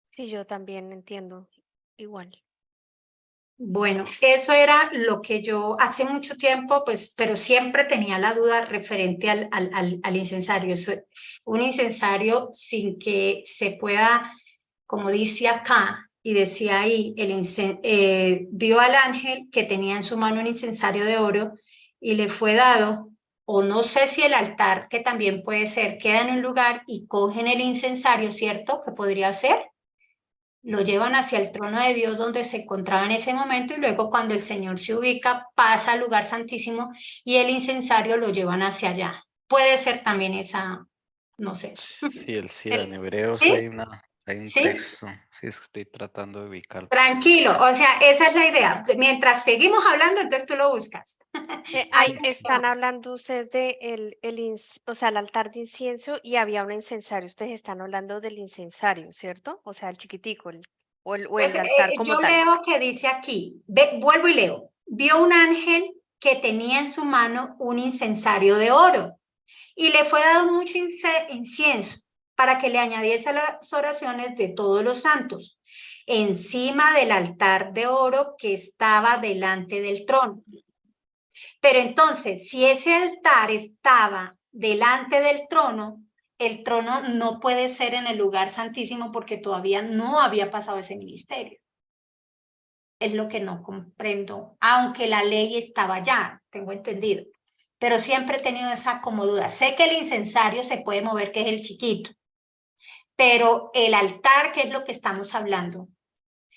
Sí, yo también entiendo igual. Bueno, eso era lo que yo hace mucho tiempo, pues, pero siempre tenía la duda referente al incensario. Un incensario sin que se pueda, como dice acá, y decía ahí, vio al ángel que tenía en su mano un incensario de oro y le fue dado, o no sé si el altar, que también puede ser, queda en un lugar y cogen el incensario, ¿cierto? Que podría ser. Lo llevan hacia el trono de Dios donde se encontraba en ese momento y luego cuando el Señor se ubica pasa al lugar santísimo y el incensario lo llevan hacia allá. Puede ser también esa, no sé. Sí, en Hebreos ¿Sí? hay un ¿Sí? texto. Sí, es que estoy tratando de ubicarlo. Tranquilo, o sea, esa es la idea. Mientras seguimos hablando, entonces tú lo buscas. Ahí están hablando ustedes de o sea, el altar de incienso y había un incensario. Ustedes están hablando del incensario, ¿cierto? O sea, el chiquitico, o Pues el altar como yo tal. leo que dice aquí, vuelvo y leo, vio un ángel que tenía en su mano un incensario de oro y le fue dado mucho incienso para que le añadiese a las oraciones de todos los santos, encima del altar de oro que estaba delante del trono. Pero entonces, si ese altar estaba delante del trono, el trono no puede ser en el lugar santísimo porque todavía no había pasado ese ministerio. Es lo que no comprendo, aunque la ley estaba ya, tengo entendido. Pero siempre he tenido esa como duda. Sé que el incensario se puede mover, que es el chiquito, pero el altar, que es lo que estamos hablando,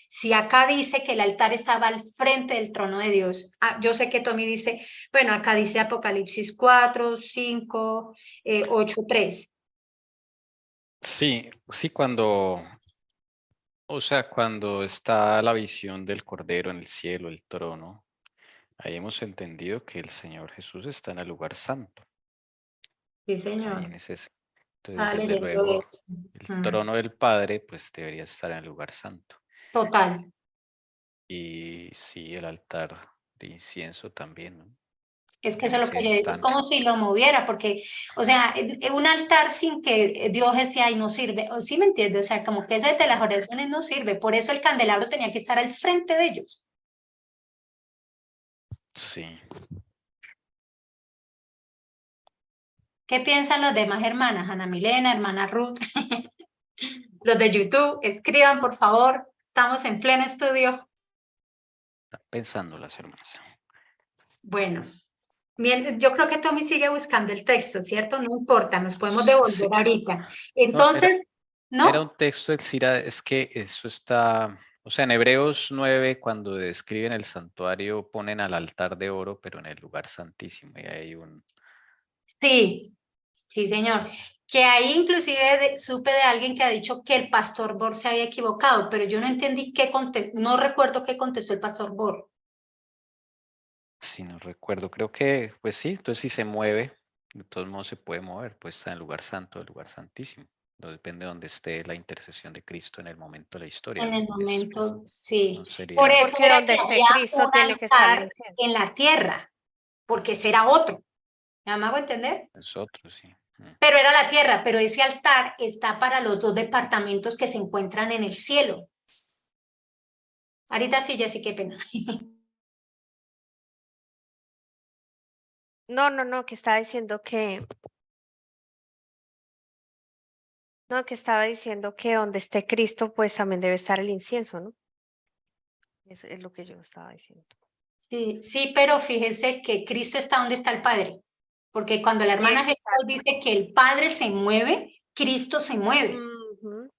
si acá dice que el altar estaba al frente del trono de Dios, yo sé que Tommy dice, bueno, acá dice Apocalipsis 4, 5, 8, 3. Sí, o sea, cuando está la visión del Cordero en el cielo, el trono, ahí hemos entendido que el Señor Jesús está en el lugar santo. Sí, Ahí señor. en ese, entonces, Estaba desde leyendo luego, eso. el trono del Padre, pues debería estar en el lugar santo. Total. Y sí, el altar de incienso también, ¿no? Es que En eso es lo ese que yo digo, es instante. como si lo moviera, porque, o sea, un altar sin que Dios esté ahí no sirve, o sí me entiendes, o sea, como que ese de las oraciones no sirve, por eso el candelabro tenía que estar al frente de ellos. Sí. ¿Qué piensan las demás hermanas? Ana Milena, hermana Ruth, los de YouTube, escriban por favor, estamos en pleno estudio. Están pensando las hermanas. Bueno, yo creo que Tommy sigue buscando el texto, ¿cierto? No importa, nos podemos Sí, devolver ahorita. no, Entonces, era ¿no? un texto del Sira, es que eso está, o sea, en Hebreos 9, cuando describen el santuario, ponen al altar de oro, pero en el lugar santísimo, y hay un, Sí, sí, señor. Que ahí inclusive supe de alguien que ha dicho que el pastor Bor se había equivocado, pero yo no entendí qué contestó, no recuerdo qué contestó el pastor Bor. si no recuerdo, creo que, pues sí, entonces si se mueve, de todos modos se puede mover, pues está en el lugar santo, el lugar santísimo. No depende de donde esté la intercesión de Cristo en el momento de la historia, En ¿no? el Pues, momento, no sí. Por sería, eso Porque era donde que esté había Cristo un tiene que estar el altar incienso. en la tierra, porque ese era otro. ¿Me hago entender? es otro, sí. Pero era la tierra, pero ese altar está para los dos departamentos que se encuentran en el cielo. Ahorita sí, Jessy, qué pena. No, que estaba diciendo que estaba diciendo que donde esté Cristo, pues también debe estar el incienso, ¿no? Eso es lo que yo estaba diciendo. Sí, sí, pero fíjese que Cristo está donde está el Padre, porque cuando la hermana Jesús Exacto. dice que el Padre se mueve, Cristo se mueve Ujú.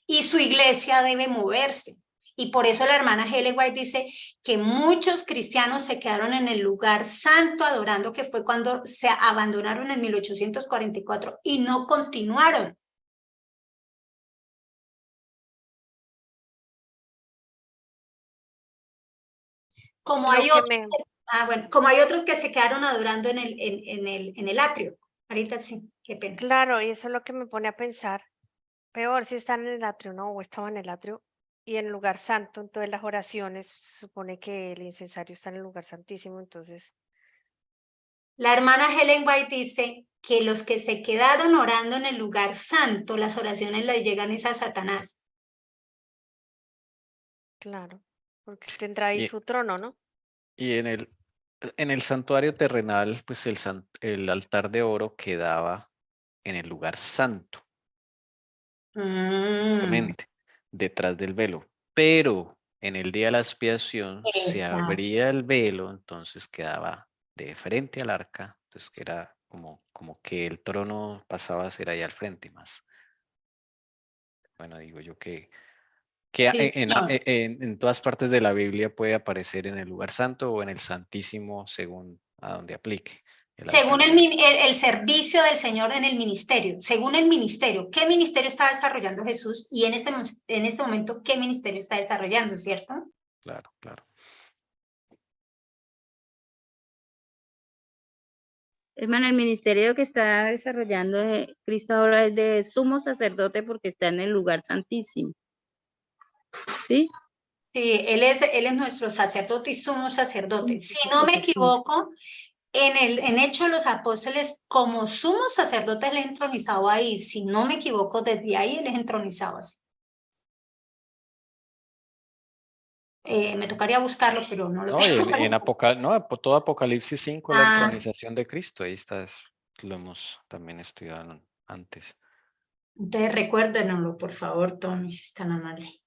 y su iglesia debe moverse. Y por eso la hermana Helen White dice que muchos cristianos se quedaron en el lugar santo adorando, que fue cuando se abandonaron en 1844 y no continuaron. Como Lo hay que otros me- bueno, como hay otros que se quedaron adorando en el atrio. Ahorita sí, qué pena. Claro, y eso es lo que me pone a pensar. Peor si están en el atrio, ¿no? O estaban en el atrio y en el lugar santo, entonces las oraciones, se supone que el incensario está en el lugar santísimo, entonces, La hermana Helen White dice que los que se quedaron orando en el lugar santo, las oraciones les llegan es a Satanás. claro, porque tendrá ahí Y, su trono, ¿no? y en el santuario terrenal, pues el altar de oro quedaba en el lugar santo, obviamente, detrás del velo. Pero en el día de la expiación se Exacto. abría el velo, entonces quedaba de frente al arca, entonces que era como que el trono pasaba a ser ahí al frente más. Bueno, digo yo que Sí, señor. en todas partes de la Biblia puede aparecer en el lugar santo o en el santísimo según a donde aplique el Según altar de oro. el servicio del Señor en el ministerio, según el ministerio, ¿qué ministerio está desarrollando Jesús? Y en este momento, ¿qué ministerio está desarrollando, cierto? Claro, claro. Hermana, el ministerio que está desarrollando Cristo ahora es de sumo sacerdote porque está en el lugar santísimo. ¿Sí? Sí, él es nuestro sacerdote y sumo sacerdote. Si no me Sí. equivoco, en Hechos de los Apóstoles, como sumo sacerdote, él es entronizado ahí. Si no me equivoco, desde ahí él es entronizado así. Me tocaría buscarlo, pero no lo No, y tengo. todo Apocalipsis 5, la Ah, entronización de Cristo, ahí está, lo hemos también estudiado antes. entonces recuérdenoslo, por favor, Tommy, si es tan amable.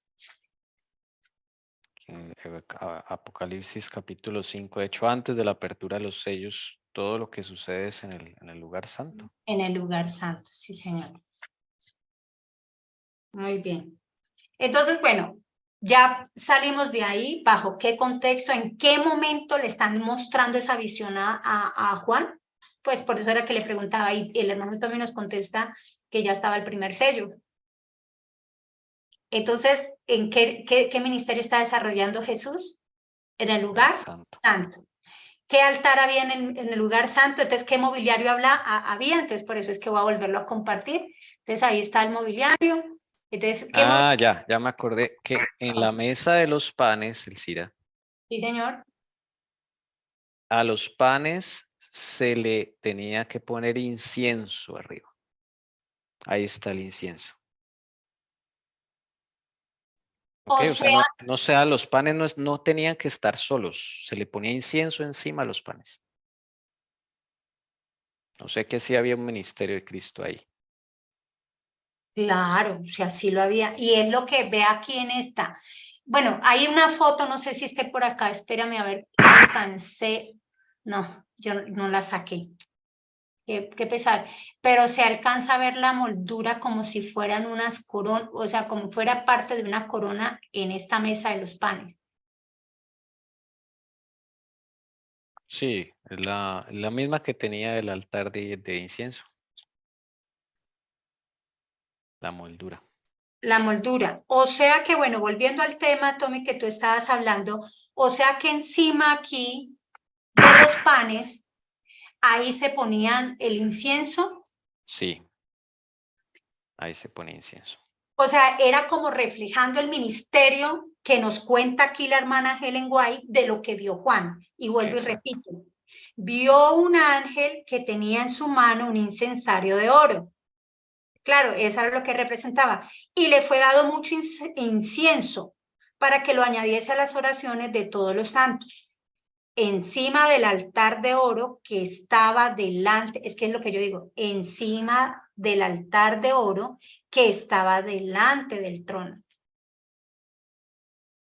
Apocalipsis capítulo 5, de hecho antes de la apertura de los sellos, todo lo que sucede es en el lugar santo. En el lugar santo, sí, señor. Muy bien. Entonces, bueno, ya salimos de ahí. ¿Bajo qué contexto? ¿En qué momento le están mostrando esa visión a Juan? Pues por eso era que le preguntaba y el hermano Tommy nos contesta que ya estaba el primer sello. Entonces, ¿en qué ministerio está desarrollando Jesús? En el lugar Santo. santo. ¿Qué altar había en el lugar santo? Entonces, ¿qué mobiliario había? Entonces, por eso es que voy a volverlo a compartir. Entonces, ahí está el mobiliario. Entonces, ¿qué Ya me acordé que en la mesa de los panes, el Cira, Sí, señor. a los panes se le tenía que poner incienso arriba. Ahí está el incienso. Ok, O o sea, sea, los panes no tenían que estar solos, se le ponía incienso encima a los panes. No sé que sí había un ministerio de Cristo ahí. claro, o sea, sí lo había. Y es lo que ve aquí en esta. Bueno, hay una foto, no sé si esté por acá, espérame a ver, alcancé. No, yo no la saqué. Qué pesar. Pero se alcanza a ver la moldura como si fueran unas coronas, o sea, como fuera parte de una corona en esta mesa de los panes. Sí, es la misma que tenía el altar de incienso. La moldura. La moldura. O sea que, bueno, volviendo al tema, Tommy, que tú estabas hablando, o sea que encima aquí de los panes, ahí se ponían el incienso. Sí, ahí se pone incienso. O sea, era como reflejando el ministerio que nos cuenta aquí la hermana Helen White de lo que vio Juan. Y vuelvo y Exacto. repito, vio un ángel que tenía en su mano un incensario de oro. Claro, eso era lo que representaba. Y le fue dado mucho incienso para que lo añadiese a las oraciones de todos los santos. Encima del altar de oro que estaba delante, es que es lo que yo digo, encima del altar de oro que estaba delante del trono.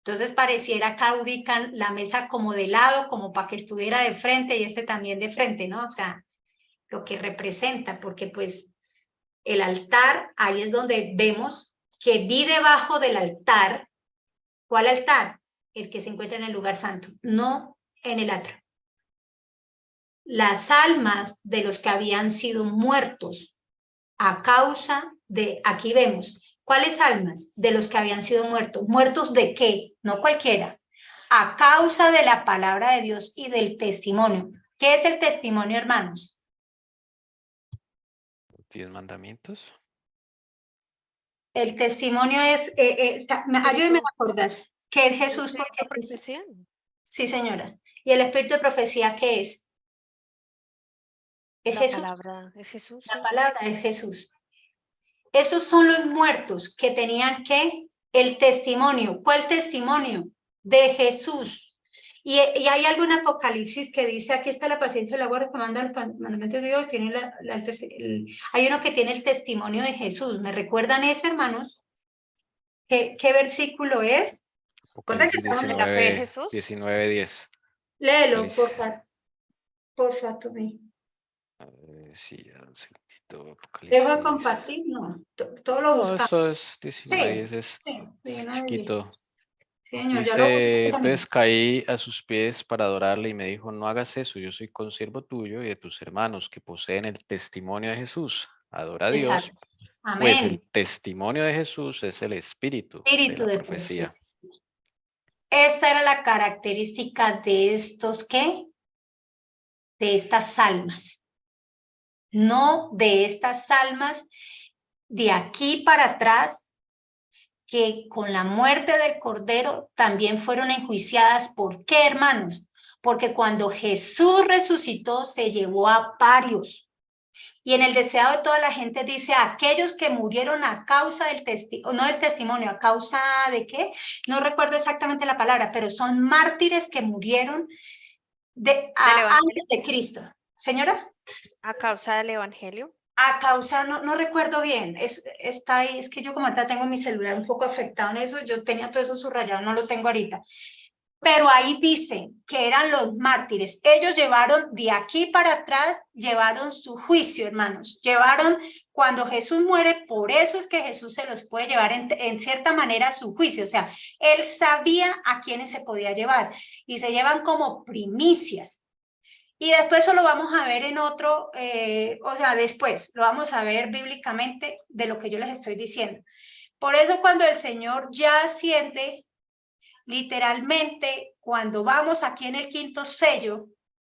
Entonces pareciera acá ubican la mesa como de lado, como para que estuviera de frente y este también de frente, ¿no? O sea, lo que representa, porque pues el altar, ahí es donde vemos que vi debajo del altar. ¿Cuál altar? El que se encuentra en el lugar santo, no en el atrio. Las almas de los que habían sido muertos a causa de, aquí vemos, ¿cuáles almas? De los que habían sido muertos. ¿Muertos de qué? No cualquiera. a causa de la palabra de Dios y del testimonio. ¿Qué es el testimonio, hermanos? 10 mandamientos. El testimonio es, ayúdenme a acordar, ¿qué es Jesús? Espíritu de Porque profecía. sí, señora. ¿Y el espíritu de profecía qué es? ¿Es La Jesús? palabra es Jesús. La Sí. palabra es Jesús. Esos son los muertos que tenían que el testimonio. ¿Cuál testimonio? De Jesús. Y hay algo en Apocalipsis que dice, aquí está la paciencia y la guarda que manda el mandamiento de Dios, tiene hay uno que tiene el testimonio de Jesús. ¿Me recuerdan ese, hermanos? ¿Qué versículo es? Recuerda que Apocalipsis estamos en ¿La fe en 19, Jesús? 19:10. Léelo, Apocalipsis. por favor, Tommy. Sí, ya un segundito, ¿Dejo de Apocalipsis. compartir? No, todo lo No, buscamos. esto es Sí, 19:10, es sí, chiquito. señor, ya lo Dice, busqué también. entonces caí a sus pies para adorarle y me dijo, no hagas eso, yo soy consiervo tuyo y de tus hermanos que poseen el testimonio de Jesús. Adora a Dios, Exacto. pues el Amén. testimonio de Jesús es el espíritu de Espíritu la de profecía. profecía. Esta era la característica de estos, ¿qué? De estas almas. No de estas almas de aquí para atrás, que con la muerte del Cordero también fueron enjuiciadas. ¿Por qué, hermanos? Porque cuando Jesús resucitó, se llevó a varios. Y en el deseado de toda la gente dice, aquellos que murieron a causa del testimonio, no del testimonio, a causa de qué, no recuerdo exactamente la palabra, pero son mártires que murieron antes de Cristo. ¿Señora? A causa del evangelio. A causa, no recuerdo bien, está ahí, es que yo como ahorita tengo mi celular un poco afectado en eso, yo tenía todo eso subrayado, no lo tengo ahorita. Pero ahí dice que eran los mártires. Ellos llevaron de aquí para atrás, llevaron su juicio, hermanos. Llevaron, cuando Jesús muere, por eso es que Jesús se los puede llevar en cierta manera a su juicio. O sea, él sabía a quiénes se podía llevar y se llevan como primicias. Y después eso lo vamos a ver en otro, después lo vamos a ver bíblicamente de lo que yo les estoy diciendo. Por eso cuando el Señor ya asciende, literalmente, cuando vamos aquí en el quinto sello,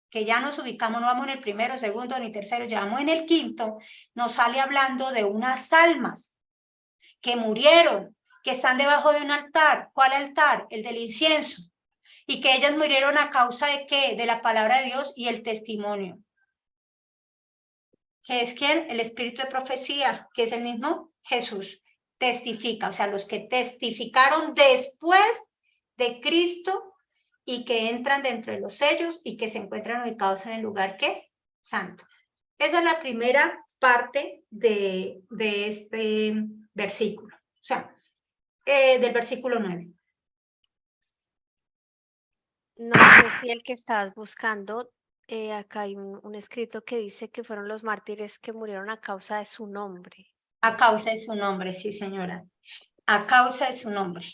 que ya nos ubicamos, no vamos en el primero, segundo ni tercero, ya vamos en el quinto, nos sale hablando de unas almas que murieron, que están debajo de un altar. ¿Cuál altar? El del incienso. Y que ellas murieron a causa de ¿qué? De la palabra de Dios y el testimonio. ¿Qué es quién? El espíritu de profecía, que es el mismo Jesús. Testifica, o sea, los que testificaron después de Cristo y que entran dentro de los sellos y que se encuentran ubicados en el lugar ¿qué? Santo. Esa es la primera parte de este versículo, o sea, del versículo 9. No sé si el que estabas buscando, acá hay un escrito que dice que fueron los mártires que murieron a causa de su nombre. A causa de su nombre, sí, señora. A causa de su nombre.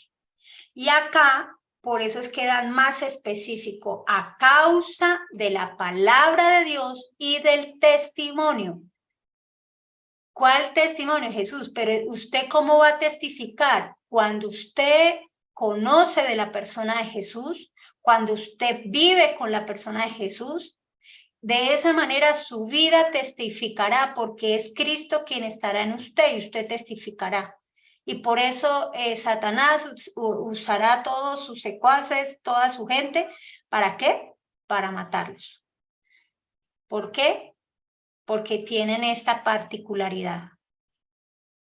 Y acá, por eso es que dan más específico, a causa de la palabra de Dios y del testimonio. ¿Cuál testimonio, Jesús? Pero usted, ¿cómo va a testificar? Cuando usted conoce de la persona de Jesús, cuando usted vive con la persona de Jesús, de esa manera su vida testificará, porque es Cristo quien estará en usted y usted testificará. Y por eso Satanás usará todos sus secuaces, toda su gente, ¿para qué? Para matarlos. ¿Por qué? Porque tienen esta particularidad.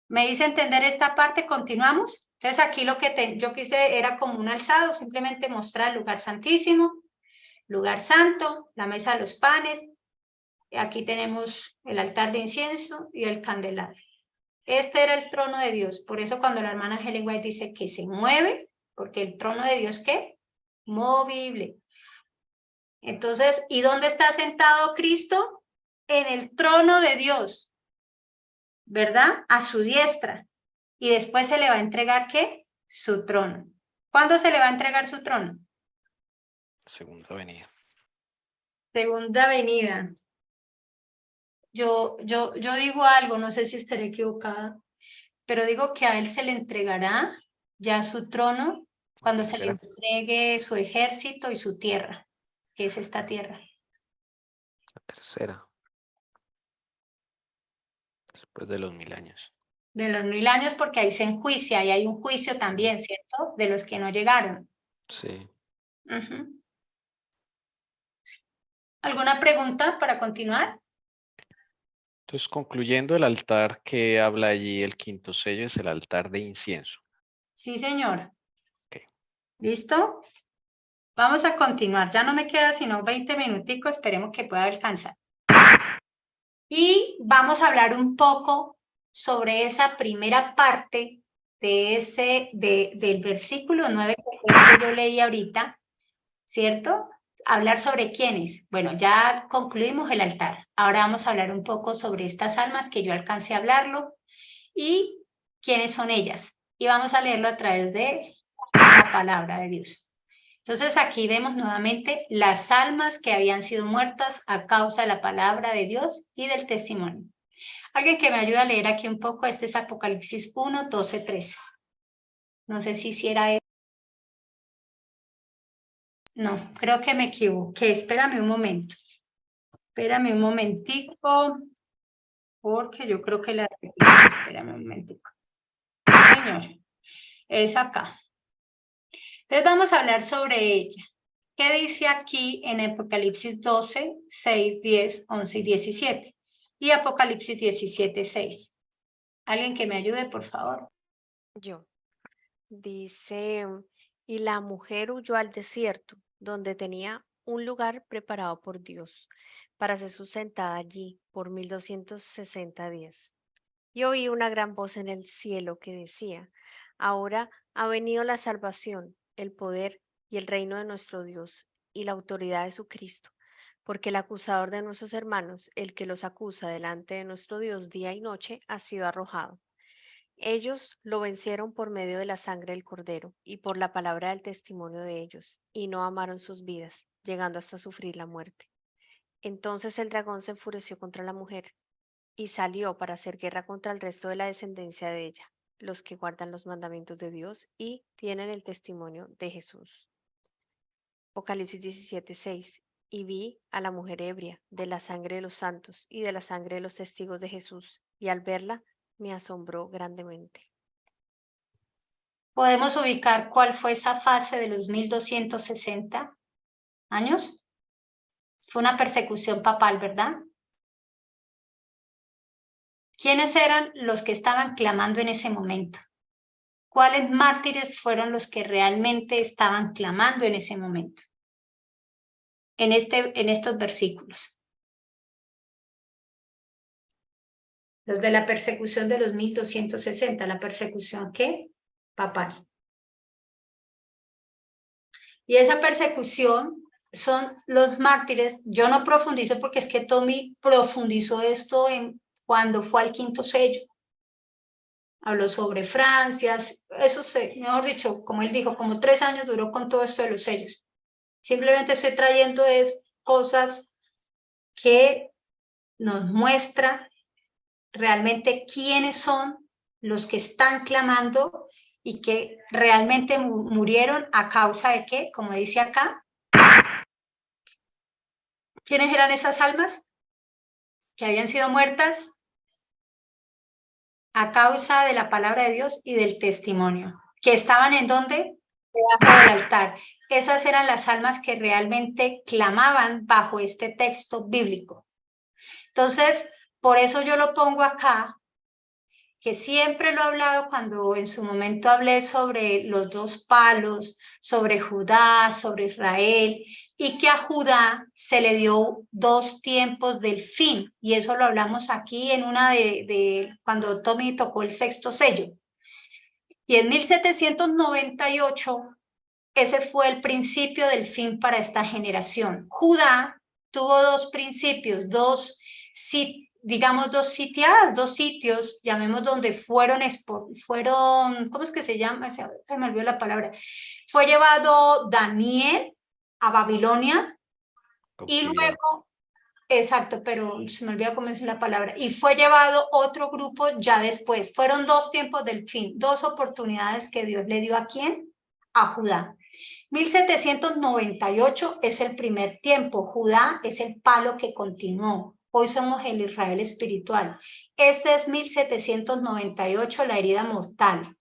¿Me dice entender esta parte? ¿Continuamos? Entonces aquí lo que yo quise era como un alzado, simplemente mostrar el lugar santísimo, lugar santo, la mesa de los panes. Aquí tenemos el altar de incienso y el candelabro. Este era el trono de Dios. Por eso cuando la hermana Helen White dice que se mueve, porque el trono de Dios, ¿qué? Movible. Entonces, ¿y dónde está sentado Cristo? En el trono de Dios, ¿verdad? A su diestra. Y después se le va a entregar, ¿qué? Su trono. ¿Cuándo se le va a entregar su trono? Segunda venida. Segunda venida. Yo digo algo, no sé si estaré equivocada, pero digo que a él se le entregará ya su trono Cuando se le ¿Será? entregue su ejército y su tierra, que es esta tierra. La tercera. Después de los 1000 años. De los 1000 años, porque ahí se enjuicia y hay un juicio también, ¿cierto? De los que no llegaron. Sí. Ujú. ¿Alguna pregunta para continuar? Entonces, concluyendo, el altar que habla allí, el quinto sello, es el altar de incienso. Sí, señor. Ok. ¿Listo? Vamos a continuar. Ya no me queda sino 20 minuticos. Esperemos que pueda alcanzar. Y vamos a hablar un poco sobre esa primera parte del versículo 9 que fue el que yo leí ahorita, ¿cierto? Hablar sobre quiénes. Bueno, ya concluimos el altar. Ahora vamos a hablar un poco sobre estas almas que yo alcancé a hablarlo y quiénes son ellas. Y vamos a leerlo a través de la palabra de Dios. Entonces aquí vemos nuevamente las almas que habían sido muertas a causa de la palabra de Dios y del testimonio. Alguien que me ayude a leer aquí un poco, este es Apocalipsis 1, 12, 13. No sé si hiciera eso. No, creo que me equivoqué. Espérame un momento. Espérame un momentico, porque yo creo que la repetí. Espérame un momentico. Sí, señor. Es acá. Entonces vamos a hablar sobre ella. ¿Qué dice aquí en Apocalipsis 12, 6, 10, 11 y 17? Y Apocalipsis 17, 6. ¿Alguien que me ayude, por favor? Yo. Dice, y la mujer huyó al desierto, donde tenía un lugar preparado por Dios para ser sustentada allí por 1260 días. Y oí una gran voz en el cielo que decía, ahora ha venido la salvación, el poder y el reino de nuestro Dios y la autoridad de su Cristo, porque el acusador de nuestros hermanos, el que los acusa delante de nuestro Dios día y noche, ha sido arrojado. Ellos lo vencieron por medio de la sangre del Cordero y por la palabra del testimonio de ellos, y no amaron sus vidas, llegando hasta sufrir la muerte. Entonces el dragón se enfureció contra la mujer y salió para hacer guerra contra el resto de la descendencia de ella, los que guardan los mandamientos de Dios y tienen el testimonio de Jesús. Apocalipsis 17:6. Y vi a la mujer ebria de la sangre de los santos y de la sangre de los testigos de Jesús, y al verla me asombró grandemente. ¿Podemos ubicar cuál fue esa fase de los 1260 años? Fue una persecución papal, ¿verdad? ¿Quiénes eran los que estaban clamando en ese momento? ¿Cuáles mártires fueron los que realmente estaban clamando en ese momento? En estos versículos. Los de la persecución de los 1260, la persecución ¿qué? Papal. Y esa persecución son los mártires. Yo no profundizo porque es que Tommy profundizó esto cuando fue al quinto sello. Habló sobre Francia, eso sé, mejor dicho, como él dijo, como 3 años duró con todo esto de los sellos. Simplemente estoy trayendo cosas que nos muestran realmente quiénes son los que están clamando y que realmente murieron a causa de qué, como dice acá. ¿Quiénes eran esas almas que habían sido muertas? A causa de la palabra de Dios y del testimonio. ¿Que estaban en dónde? Debajo del altar. Esas eran las almas que realmente clamaban bajo este texto bíblico. Entonces, por eso yo lo pongo acá, que siempre lo he hablado cuando en su momento hablé sobre los 2 palos, sobre Judá, sobre Israel, y que a Judá se le dio 2 tiempos del fin, y eso lo hablamos aquí en una cuando Tommy tocó el 6º sello. Y en 1798, ese fue el principio del fin para esta generación. Judá tuvo 2 principios, 2 sitios, llamemos donde fueron, ¿cómo es que se llama? Se me olvidó la palabra. Fue llevado Daniel a Babilonia y luego, exacto, pero se me olvidó cómo es la palabra, y fue llevado otro grupo ya después. Fueron 2 tiempos del fin, 2 oportunidades que Dios le dio ¿a quién? a Judá. 1798 es el primer tiempo. Judá es el palo que continuó. Hoy somos el Israel espiritual. Este es 1798, la herida mortal.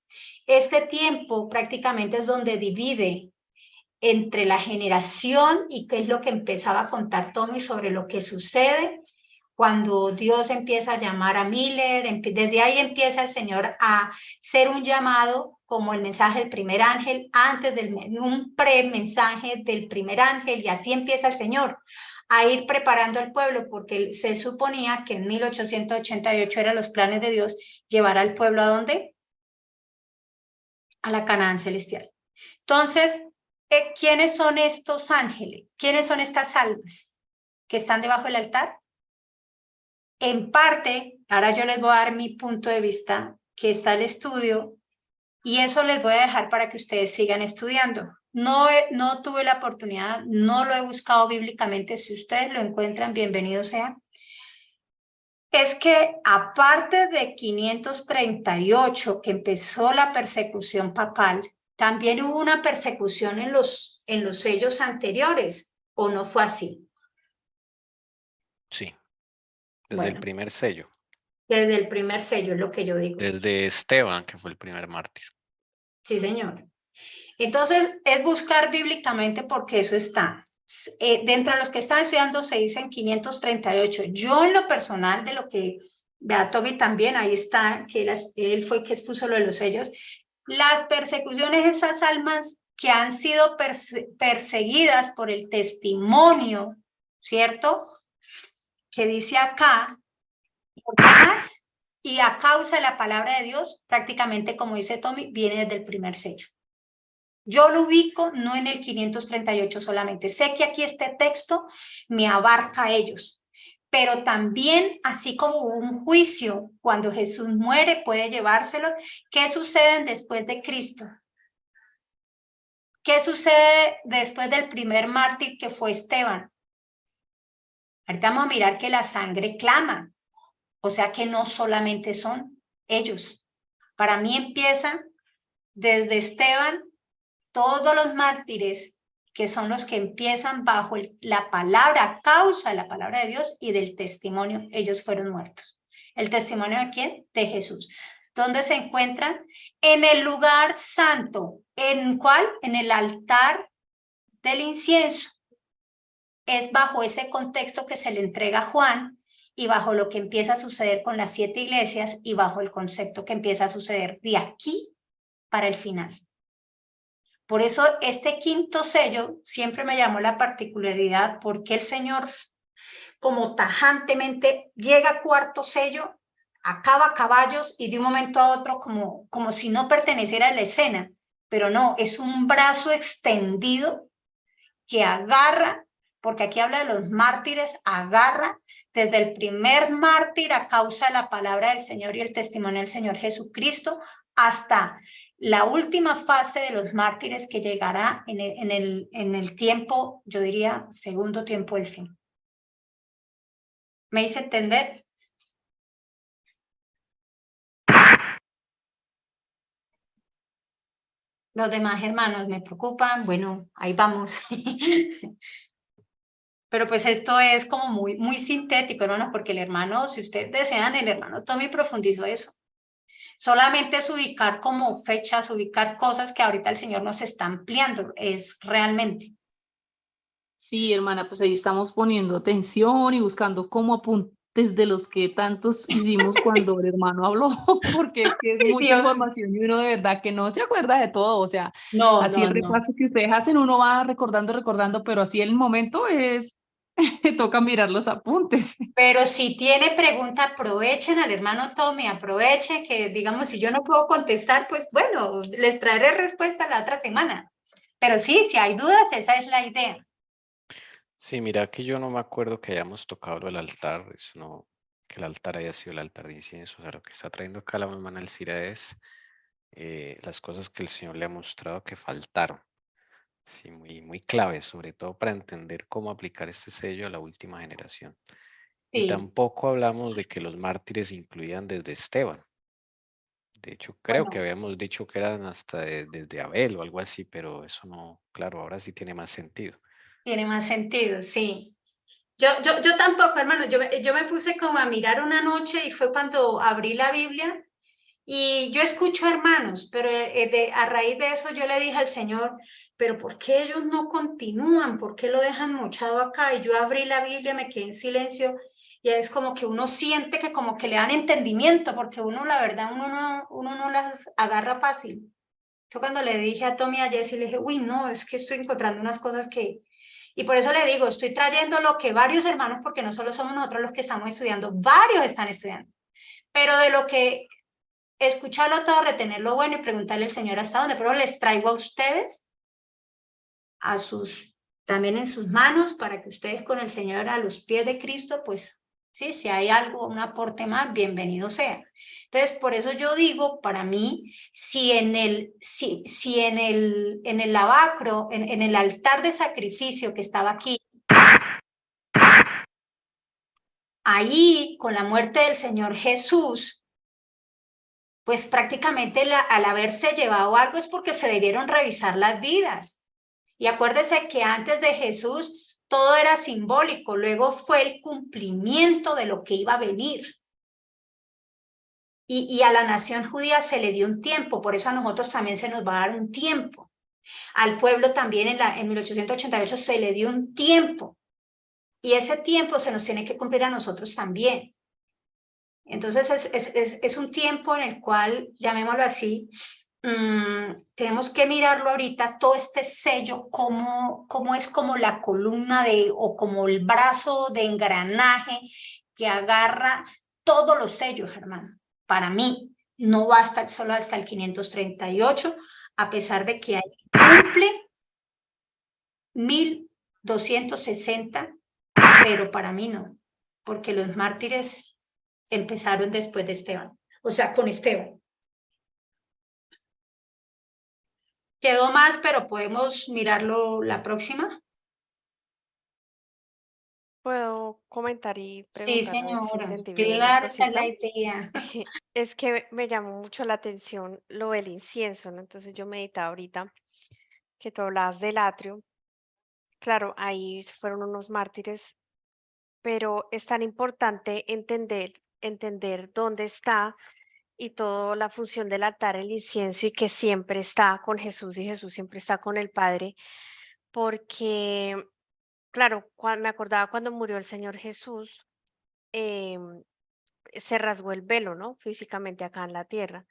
Este tiempo prácticamente es donde divide entre la generación y qué es lo que empezaba a contar Tommy sobre lo que sucede cuando Dios empieza a llamar a Miller. Desde ahí empieza el Señor a hacer un llamado como el mensaje del primer ángel, antes de un pre-mensaje del primer ángel, y así empieza el Señor a ir preparando al pueblo, porque se suponía que en 1888 eran los planes de Dios llevar al pueblo ¿a dónde? A la Canaán celestial. Entonces, ¿quiénes son estos ángeles? ¿Quiénes son estas almas que están debajo del altar? En parte, ahora yo les voy a dar mi punto de vista, que está el estudio, y eso les voy a dejar para que ustedes sigan estudiando. No tuve la oportunidad, no lo he buscado bíblicamente. Si ustedes lo encuentran, bienvenidos sean. Es que aparte de 538, que empezó la persecución papal, también hubo una persecución en los sellos anteriores, ¿o no fue así? Sí, desde el primer sello. Desde el primer sello, es lo que yo digo. Desde Esteban, que fue el primer mártir. Sí, señor. Entonces, es buscar bíblicamente porque eso está. Dentro de los que están estudiando se dicen 538. Yo en lo personal, de lo que vea Tommy también, ahí está, que él fue el que expuso lo de los sellos. Las persecuciones, esas almas que han sido perseguidas por el testimonio, ¿cierto? Que dice acá, ¿por qué más? Y a causa de la palabra de Dios, prácticamente como dice Tommy, viene desde el primer sello. Yo lo ubico no en el 538 solamente. Sé que aquí este texto me abarca a ellos, pero también, así como hubo un juicio cuando Jesús muere, puede llevárselo. ¿Qué sucede después de Cristo? ¿Qué sucede después del primer mártir que fue Esteban? Ahorita vamos a mirar que la sangre clama, o sea que no solamente son ellos. Para mí empieza desde Esteban, todos los mártires que son los que empiezan bajo la palabra, causa de la palabra de Dios y del testimonio, ellos fueron muertos. ¿El testimonio de quién? De Jesús. ¿Dónde se encuentran? En el lugar santo. ¿En cuál? En el altar del incienso. Es bajo ese contexto que se le entrega a Juan y bajo lo que empieza a suceder con las 7 iglesias y bajo el concepto que empieza a suceder de aquí para el final. Por eso este quinto sello siempre me llamó la particularidad, porque el Señor como tajantemente llega a cuarto sello, acaba caballos y de un momento a otro como si no perteneciera a la escena, pero no, es un brazo extendido que agarra, porque aquí habla de los mártires, agarra desde el primer mártir a causa de la palabra del Señor y el testimonio del Señor Jesucristo hasta la última fase de los mártires que llegará en el tiempo, yo diría, segundo tiempo del fin. ¿Me hice entender? Los demás hermanos me preocupan, bueno, ahí vamos. Pero pues esto es como muy sintético, ¿no? Porque el hermano, si ustedes desean, el hermano Tommy profundizó eso. Solamente es ubicar como fechas, ubicar cosas que ahorita el Señor nos está ampliando, es realmente. Sí, hermana, pues ahí estamos poniendo atención y buscando como apuntes de los que tantos hicimos cuando el hermano habló, porque es que es mucha Dios. información y uno de verdad que no se acuerda de todo, o sea, No, así el no. repaso que ustedes hacen, uno va recordando, pero así el momento es, toca mirar los apuntes. Pero si tiene pregunta, aprovechen al hermano Tommy, aprovechen que, digamos, si yo no puedo contestar, pues bueno, les traeré respuesta la otra semana. Pero sí, si hay dudas, esa es la idea. Sí, mira que yo no me acuerdo que hayamos tocado lo del altar, eso no, que el altar haya sido el altar de incienso. O sea, lo que está trayendo acá la hermana Alcira es las cosas que el Señor le ha mostrado que faltaron. Sí, muy clave, sobre todo para entender cómo aplicar este sello a la última generación. Y Sí, tampoco hablamos de que los mártires incluían desde Esteban. De hecho, creo que Bueno, habíamos dicho que eran hasta desde Abel o algo así, pero eso no, claro, ahora sí tiene más sentido. tiene más sentido, sí. Yo tampoco, hermano, yo me puse como a mirar una noche y fue cuando abrí la Biblia y yo escucho hermanos, pero a raíz de eso yo le dije al Señor, pero ¿por qué ellos no continúan? ¿Por qué lo dejan mochado acá? Y yo abrí la Biblia, me quedé en silencio y es como que uno siente que como que le dan entendimiento, porque uno, la verdad, uno no las agarra fácil. Yo cuando le dije a Tommy, a Jessy, le dije, uy, no, es que estoy encontrando unas cosas que... Y por eso le digo, estoy trayendo lo que varios hermanos, porque no solo somos nosotros los que estamos estudiando, varios están estudiando, pero de lo que escucharlo todo, retenerlo bueno y preguntarle al Señor hasta dónde, pero les traigo a ustedes, también en sus manos, para que ustedes con el Señor a los pies de Cristo, pues sí, si hay algo, un aporte más, bienvenido sea. Entonces, por eso yo digo, para mí, si en el lavacro, en el altar de sacrificio que estaba aquí, ahí, con la muerte del Señor Jesús, pues prácticamente al haberse llevado algo es porque se debieron revisar las vidas. Y acuérdese que antes de Jesús todo era simbólico, luego fue el cumplimiento de lo que iba a venir. Y a la nación judía se le dio un tiempo, por eso a nosotros también se nos va a dar un tiempo. Al pueblo también en 1888 se le dio un tiempo. Y ese tiempo se nos tiene que cumplir a nosotros también. Entonces es un tiempo en el cual, llamémoslo así, tenemos que mirarlo ahorita, todo este sello, cómo es como la columna o como el brazo de engranaje que agarra todos los sellos, hermano. Para mí, no basta solo hasta el 538, a pesar de que ahí cumple 1260, pero para mí no, porque los mártires empezaron después de Esteban, o sea, con Esteban. Quedó más, pero podemos mirarlo la próxima. ¿Puedo comentar y Sí, preguntar a ver si señora, entendí bien una claro, esa es cosita? la idea. Es que me llamó mucho la atención lo del incienso, ¿no? Entonces yo meditaba ahorita que tú hablabas del atrio. Claro, ahí fueron unos mártires, pero es tan importante entender dónde está y toda la función del altar, el incienso, y que siempre está con Jesús y Jesús siempre está con el Padre, porque, claro, me acordaba cuando murió el Señor Jesús, em, se rasgó el velo, ¿no? Físicamente acá en la tierra,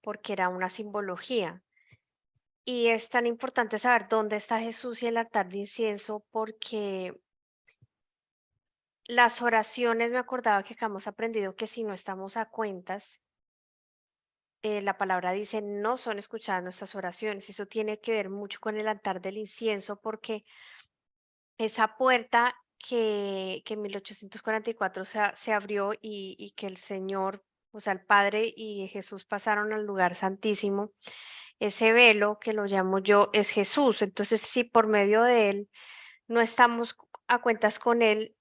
porque era una simbología. Y es tan importante saber dónde está Jesús y el altar de incienso, porque las oraciones, me acordaba que acá hemos aprendido que si no estamos a cuentas, la palabra dice, no son escuchadas nuestras oraciones. Eso tiene que ver mucho con el altar del incienso, porque esa puerta que en 1844 se abrió y que el Señor, o sea, el Padre y Jesús pasaron al lugar santísimo, ese velo que lo llamo yo es Jesús. Entonces, si por medio de él no estamos a cuentas con él,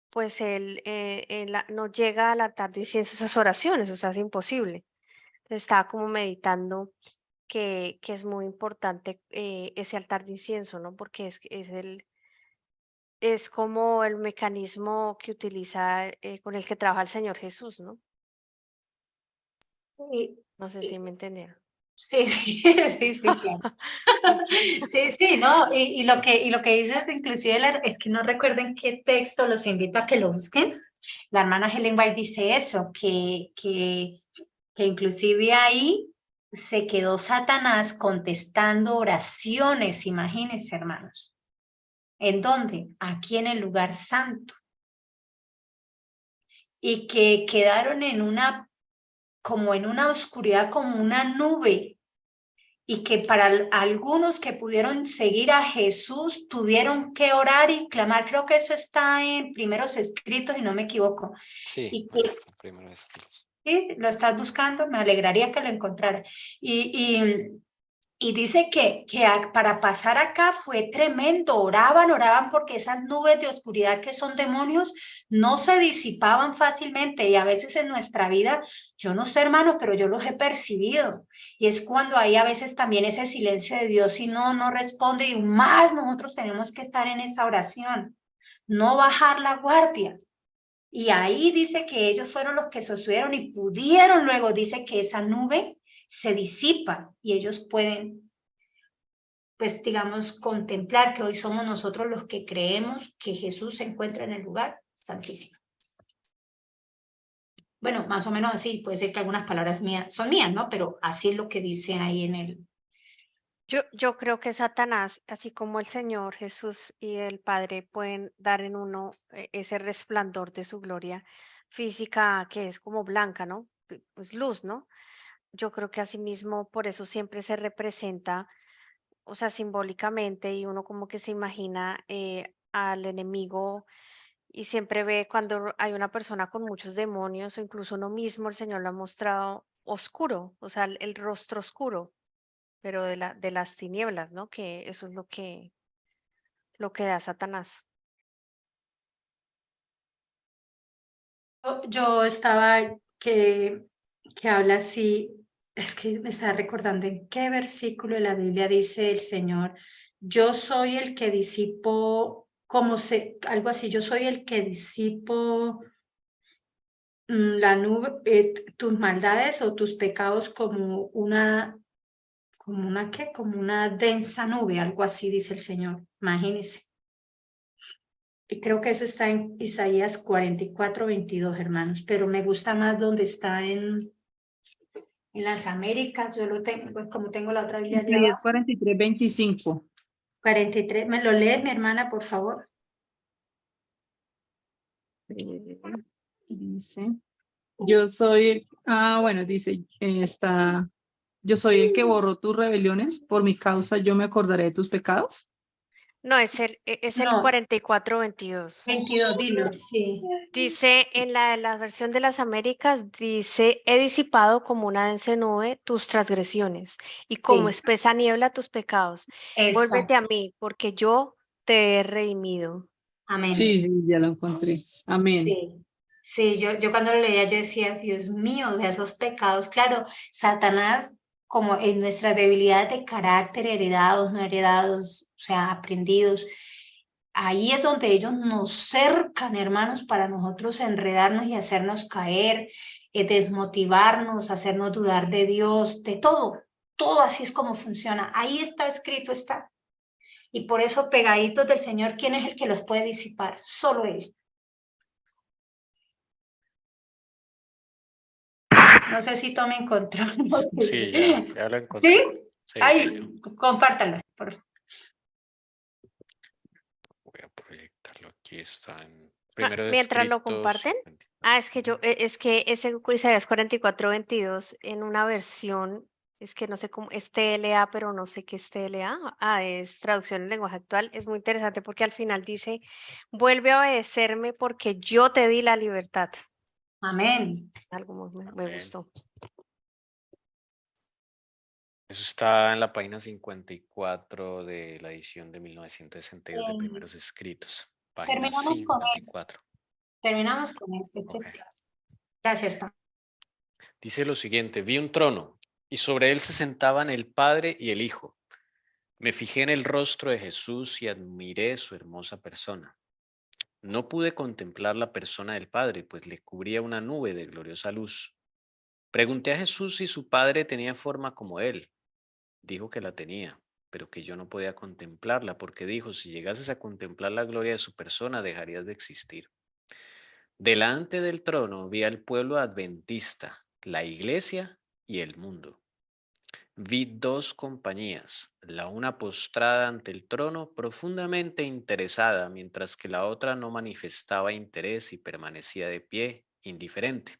pues él no llega al altar de incienso esas oraciones, o sea, es imposible. Entonces, estaba como meditando que es muy importante ese altar de incienso, ¿no? Porque es como el mecanismo que utiliza, con el que trabaja el Señor Jesús, ¿no? Y- No sé si y- me entendieron. sí, sí, sí, sí, claro. Ok. Sí, sí, no, y lo que dices, inclusive, es que no recuerden qué texto, los invito a que lo busquen. La hermana Helen White dice eso, que inclusive ahí se quedó Satanás contestando oraciones, imagínense, hermanos. ¿En dónde? Aquí en el lugar santo. Y que quedaron como en una oscuridad, como una nube, y que para algunos que pudieron seguir a Jesús tuvieron que orar y clamar. Creo que eso está en Primeros Escritos, y no me equivoco. Sí, Y ahí que está, primero es Dios. ¿sí? Lo estás buscando, me alegraría que lo encontrara. Y Y dice que para pasar acá fue tremendo, oraban porque esas nubes de oscuridad que son demonios no se disipaban fácilmente y a veces en nuestra vida, yo no sé hermano, pero yo los he percibido y es cuando hay a veces también ese silencio de Dios y no responde y más nosotros tenemos que estar en esa oración, no bajar la guardia. Y ahí dice que ellos fueron los que sostuvieron y pudieron luego, dice que esa nube se disipa y ellos pueden, pues digamos, contemplar que hoy somos nosotros los que creemos que Jesús se encuentra en el lugar santísimo. Bueno, más o menos así, puede ser que algunas palabras mías son mías, ¿no? Pero así es lo que dice ahí en el... Yo creo que Satanás, así como el Señor Jesús y el Padre pueden dar en uno ese resplandor de su gloria física que es como blanca, ¿no? Pues luz, ¿no? Yo creo que asimismo por eso siempre se representa, o sea, simbólicamente y uno como que se imagina al enemigo y siempre ve cuando hay una persona con muchos demonios o incluso uno mismo, el Señor lo ha mostrado oscuro, o sea, el rostro oscuro, pero de las tinieblas, ¿no? Que eso es lo que da Satanás. Yo estaba que habla así, es que me estaba recordando en qué versículo de la Biblia dice el Señor, yo soy el que disipo, algo así, yo soy el que disipo la nube, tus maldades o tus pecados como ¿qué? Como una densa nube, algo así dice el Señor, imagínense. Y creo que eso está en Isaías 44:22, hermanos, pero me gusta más donde está en las Américas, yo lo tengo, pues como tengo la otra Biblia allá Isaías abajo. 43:25. 43, ¿me lo lees, mi hermana, por favor? Dice, yo soy bueno, dice, yo soy el que borró tus rebeliones, por mi causa yo me acordaré de tus pecados. No, es el No, 44:22. 22, dilo, sí. Dice en la versión de las Américas, dice, he disipado como una densa nube tus transgresiones y como Sí, espesa niebla tus pecados. Vuélvete a exacto. mí, porque yo te he redimido. Amén. Sí, sí, ya lo encontré. Amén. Sí, sí, yo cuando lo leía yo decía, Dios mío, o sea, esos pecados, claro, Satanás, como en nuestras debilidades de carácter, heredados, no heredados, o sea, aprendidos, ahí es donde ellos nos cercan, hermanos, para nosotros enredarnos y hacernos caer, desmotivarnos, hacernos dudar de Dios, de todo así es como funciona. Ahí está escrito, está. Y por eso pegaditos del Señor, ¿quién es el que los puede disipar? Solo Él. No sé si tomen control. Sí, ya lo encontré. ¿Sí? Sí, Ay, compártanlo, por favor. voy a proyectarlo aquí, está en primero de Mientras lo escritos. comparten. Es que es que ese Isaías 44:22 en una versión, es que no sé cómo, es TLA, pero no sé qué es TLA. Es traducción en lenguaje actual. Es muy interesante porque al final dice, vuelve a obedecerme porque yo te di la libertad. Amén. Algo me Amén. gustó. Eso está en la página 54 de la edición de 1962 de Primeros Escritos. Página Terminamos con esto. 54. Terminamos con esto. Esto Ok. es claro. Gracias, Tom. Dice lo siguiente, vi un trono y sobre él se sentaban el Padre y el Hijo. Me fijé en el rostro de Jesús y admiré su hermosa persona. No pude contemplar la persona del Padre, pues le cubría una nube de gloriosa luz. Pregunté a Jesús si su Padre tenía forma como él. Dijo que la tenía, pero que yo no podía contemplarla, porque dijo, si llegases a contemplar la gloria de su persona, dejarías de existir. Delante del trono vi al pueblo adventista, la iglesia y el mundo. Vi dos compañías, la una postrada ante el trono, profundamente interesada, mientras que la otra no manifestaba interés y permanecía de pie, indiferente.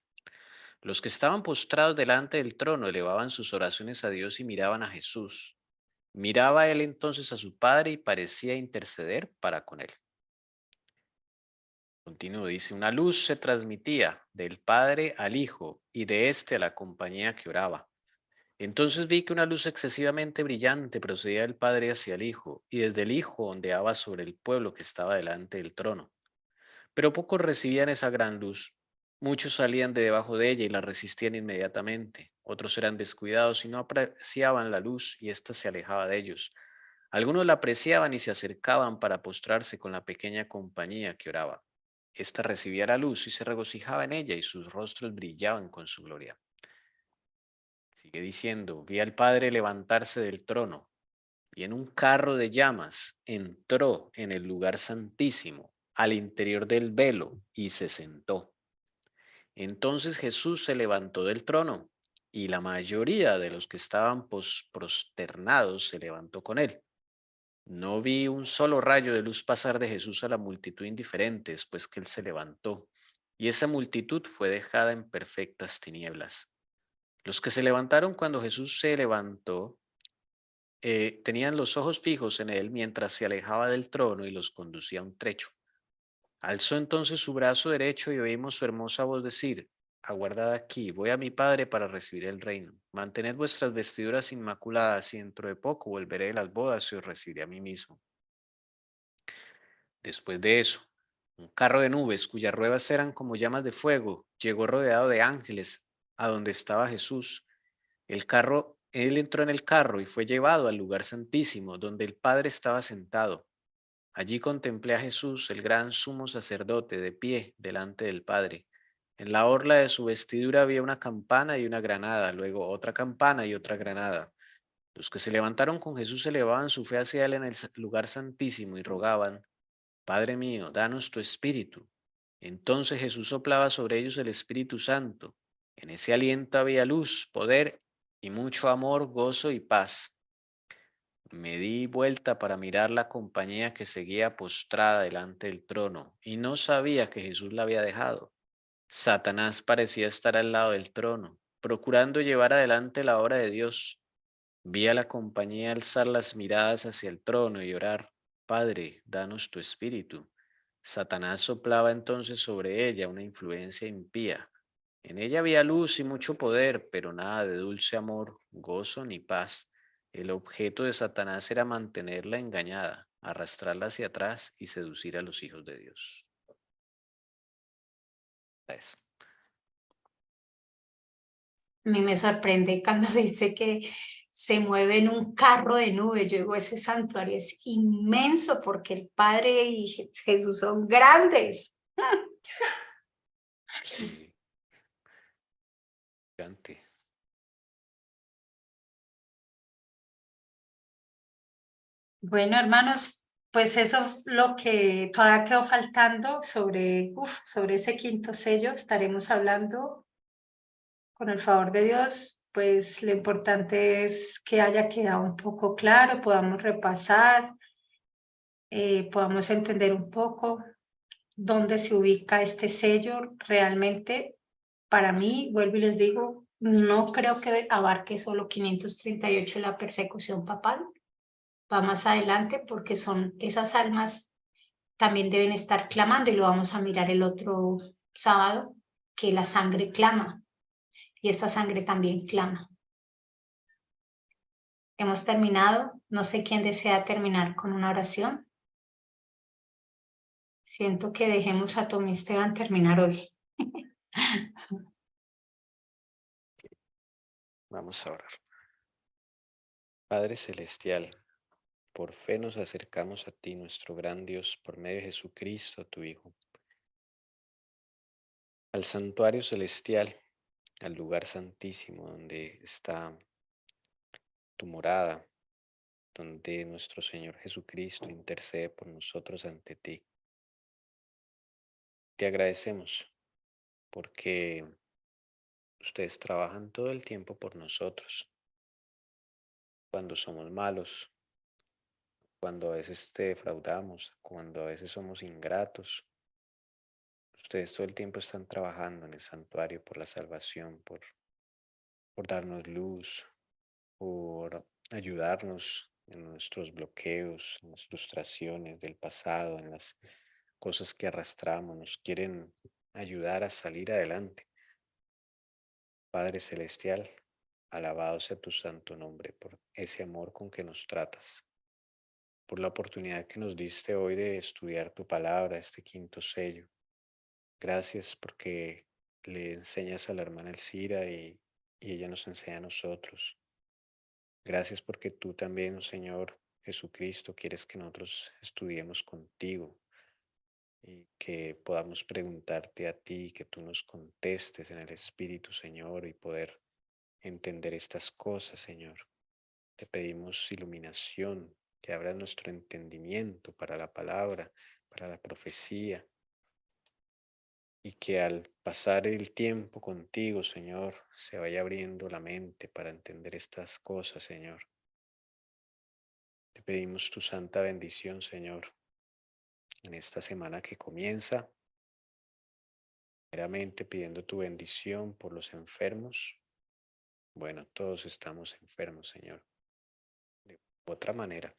Los que estaban postrados delante del trono elevaban sus oraciones a Dios y miraban a Jesús. Miraba él entonces a su padre y parecía interceder para con él. Continuo dice, una luz se transmitía del padre al hijo y de éste a la compañía que oraba. Entonces vi que una luz excesivamente brillante procedía del Padre hacia el Hijo, y desde el Hijo ondeaba sobre el pueblo que estaba delante del trono. Pero pocos recibían esa gran luz. Muchos salían de debajo de ella y la resistían inmediatamente. Otros eran descuidados y no apreciaban la luz, y ésta se alejaba de ellos. Algunos la apreciaban y se acercaban para postrarse con la pequeña compañía que oraba. Esta recibía la luz y se regocijaba en ella, y sus rostros brillaban con su gloria. Sigue diciendo, vi al Padre levantarse del trono, y en un carro de llamas entró en el lugar santísimo, al interior del velo, y se sentó. Entonces Jesús se levantó del trono, y la mayoría de los que estaban prosternados se levantó con él. No vi un solo rayo de luz pasar de Jesús a la multitud indiferente después que él se levantó, y esa multitud fue dejada en perfectas tinieblas. Los que se levantaron cuando Jesús se levantó tenían los ojos fijos en él mientras se alejaba del trono y los conducía a un trecho. Alzó entonces su brazo derecho y oímos su hermosa voz decir, aguardad aquí, voy a mi Padre para recibir el reino. Mantened vuestras vestiduras inmaculadas y dentro de poco volveré de las bodas y os recibiré a mí mismo. Después de eso, un carro de nubes cuyas ruedas eran como llamas de fuego llegó rodeado de ángeles a donde estaba Jesús. Él entró en el carro y fue llevado al lugar santísimo, donde el Padre estaba sentado. Allí contemplé a Jesús, el gran sumo sacerdote, de pie delante del Padre. En la orla de su vestidura había una campana y una granada, luego otra campana y otra granada. Los que se levantaron con Jesús elevaban su fe hacia él en el lugar santísimo y rogaban, Padre mío, danos tu espíritu. Entonces Jesús soplaba sobre ellos el Espíritu Santo. En ese aliento había luz, poder y mucho amor, gozo y paz. Me di vuelta para mirar la compañía que seguía postrada delante del trono, y no sabía que Jesús la había dejado. Satanás parecía estar al lado del trono, procurando llevar adelante la obra de Dios. Vi a la compañía alzar las miradas hacia el trono y orar, Padre, danos tu espíritu. Satanás soplaba entonces sobre ella una influencia impía. En ella había luz y mucho poder, pero nada de dulce amor, gozo ni paz. El objeto de Satanás era mantenerla engañada, arrastrarla hacia atrás y seducir a los hijos de Dios. Eso. A mí me sorprende cuando dice que se mueve en un carro de nube. Yo digo, ese santuario es inmenso porque el Padre y Jesús son grandes. Sí, gigante. Bueno, hermanos, pues eso es lo que todavía quedó faltando sobre ese quinto sello. Estaremos hablando con el favor de Dios. Pues lo importante es que haya quedado un poco claro, podamos repasar, podamos entender un poco dónde se ubica este sello. Realmente, para mí, vuelvo y les digo, no creo que abarque solo 538 la persecución papal. Va más adelante porque son esas almas también deben estar clamando, y lo vamos a mirar el otro sábado, que la sangre clama y esta sangre también clama. Hemos terminado. No sé quién desea terminar con una oración. Siento que dejemos a Tommy Esteban terminar hoy. Vamos a orar. Padre Celestial, por fe nos acercamos a ti, nuestro gran Dios, por medio de Jesucristo, tu Hijo, al santuario celestial, al lugar santísimo donde está tu morada, donde nuestro Señor Jesucristo intercede por nosotros ante ti. Te agradecemos porque ustedes trabajan todo el tiempo por nosotros, cuando somos malos, cuando a veces te defraudamos, cuando a veces somos ingratos. Ustedes todo el tiempo están trabajando en el santuario por la salvación, por darnos luz, por ayudarnos en nuestros bloqueos, en las frustraciones del pasado, en las cosas que arrastramos. Nos quieren ayudar a salir adelante. Padre Celestial, Alabado sea tu santo nombre por ese amor con que nos tratas, por la oportunidad que nos diste hoy de estudiar tu palabra, este quinto sello. Gracias porque le enseñas a la hermana Elcira y ella nos enseña a nosotros. Gracias porque tú también, Señor Jesucristo, quieres que nosotros estudiemos contigo y que podamos preguntarte a ti, que tú nos contestes en el Espíritu, Señor, y poder entender estas cosas, Señor. Te pedimos iluminación, que abras nuestro entendimiento para la palabra, para la profecía, y que al pasar el tiempo contigo, Señor, se vaya abriendo la mente para entender estas cosas, Señor. Te pedimos tu santa bendición, Señor, en esta semana que comienza, meramente pidiendo tu bendición por los enfermos. Bueno, todos estamos enfermos, Señor. De otra manera,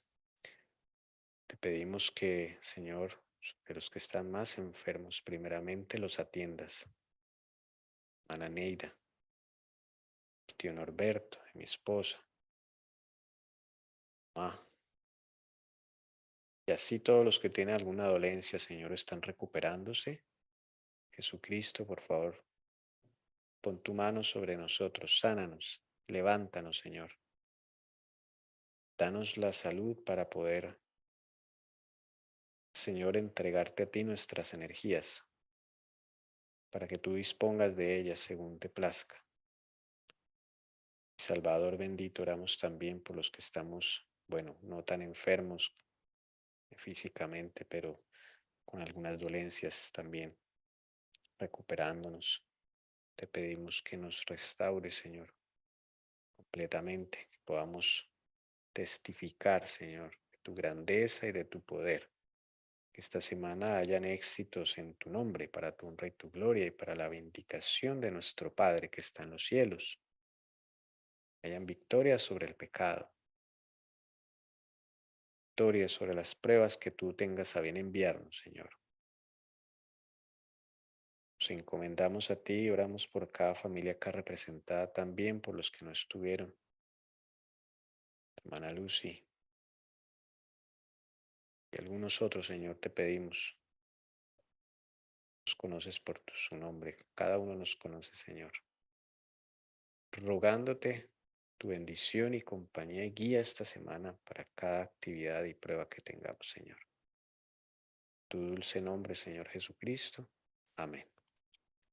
te pedimos que, Señor, de los que están más enfermos, primeramente los atiendas. Ana Neida, el tío Norberto, mi esposa, mamá. Y así todos los que tienen alguna dolencia, Señor, están recuperándose. Jesucristo, por favor, pon tu mano sobre nosotros, sánanos, levántanos, Señor. Danos la salud para poder, Señor, entregarte a ti nuestras energías, para que tú dispongas de ellas según te plazca. Salvador bendito, oramos también por los que estamos, bueno, no tan enfermos físicamente, pero con algunas dolencias también, recuperándonos. Te pedimos que nos restaures, Señor, completamente, que podamos testificar, Señor, de tu grandeza y de tu poder. Que esta semana hayan éxitos en tu nombre, para tu honra y tu gloria y para la vindicación de nuestro Padre que está en los cielos. Que hayan victorias sobre el pecado, victorias sobre las pruebas que tú tengas a bien enviarnos, Señor. Nos encomendamos a ti y oramos por cada familia acá representada, también por los que no estuvieron. Hermana Lucy y algunos otros, Señor, te pedimos. Nos conoces por su nombre. Cada uno nos conoce, Señor. Rogándote tu bendición y compañía y guía esta semana para cada actividad y prueba que tengamos, Señor. Tu dulce nombre, Señor Jesucristo. Amén.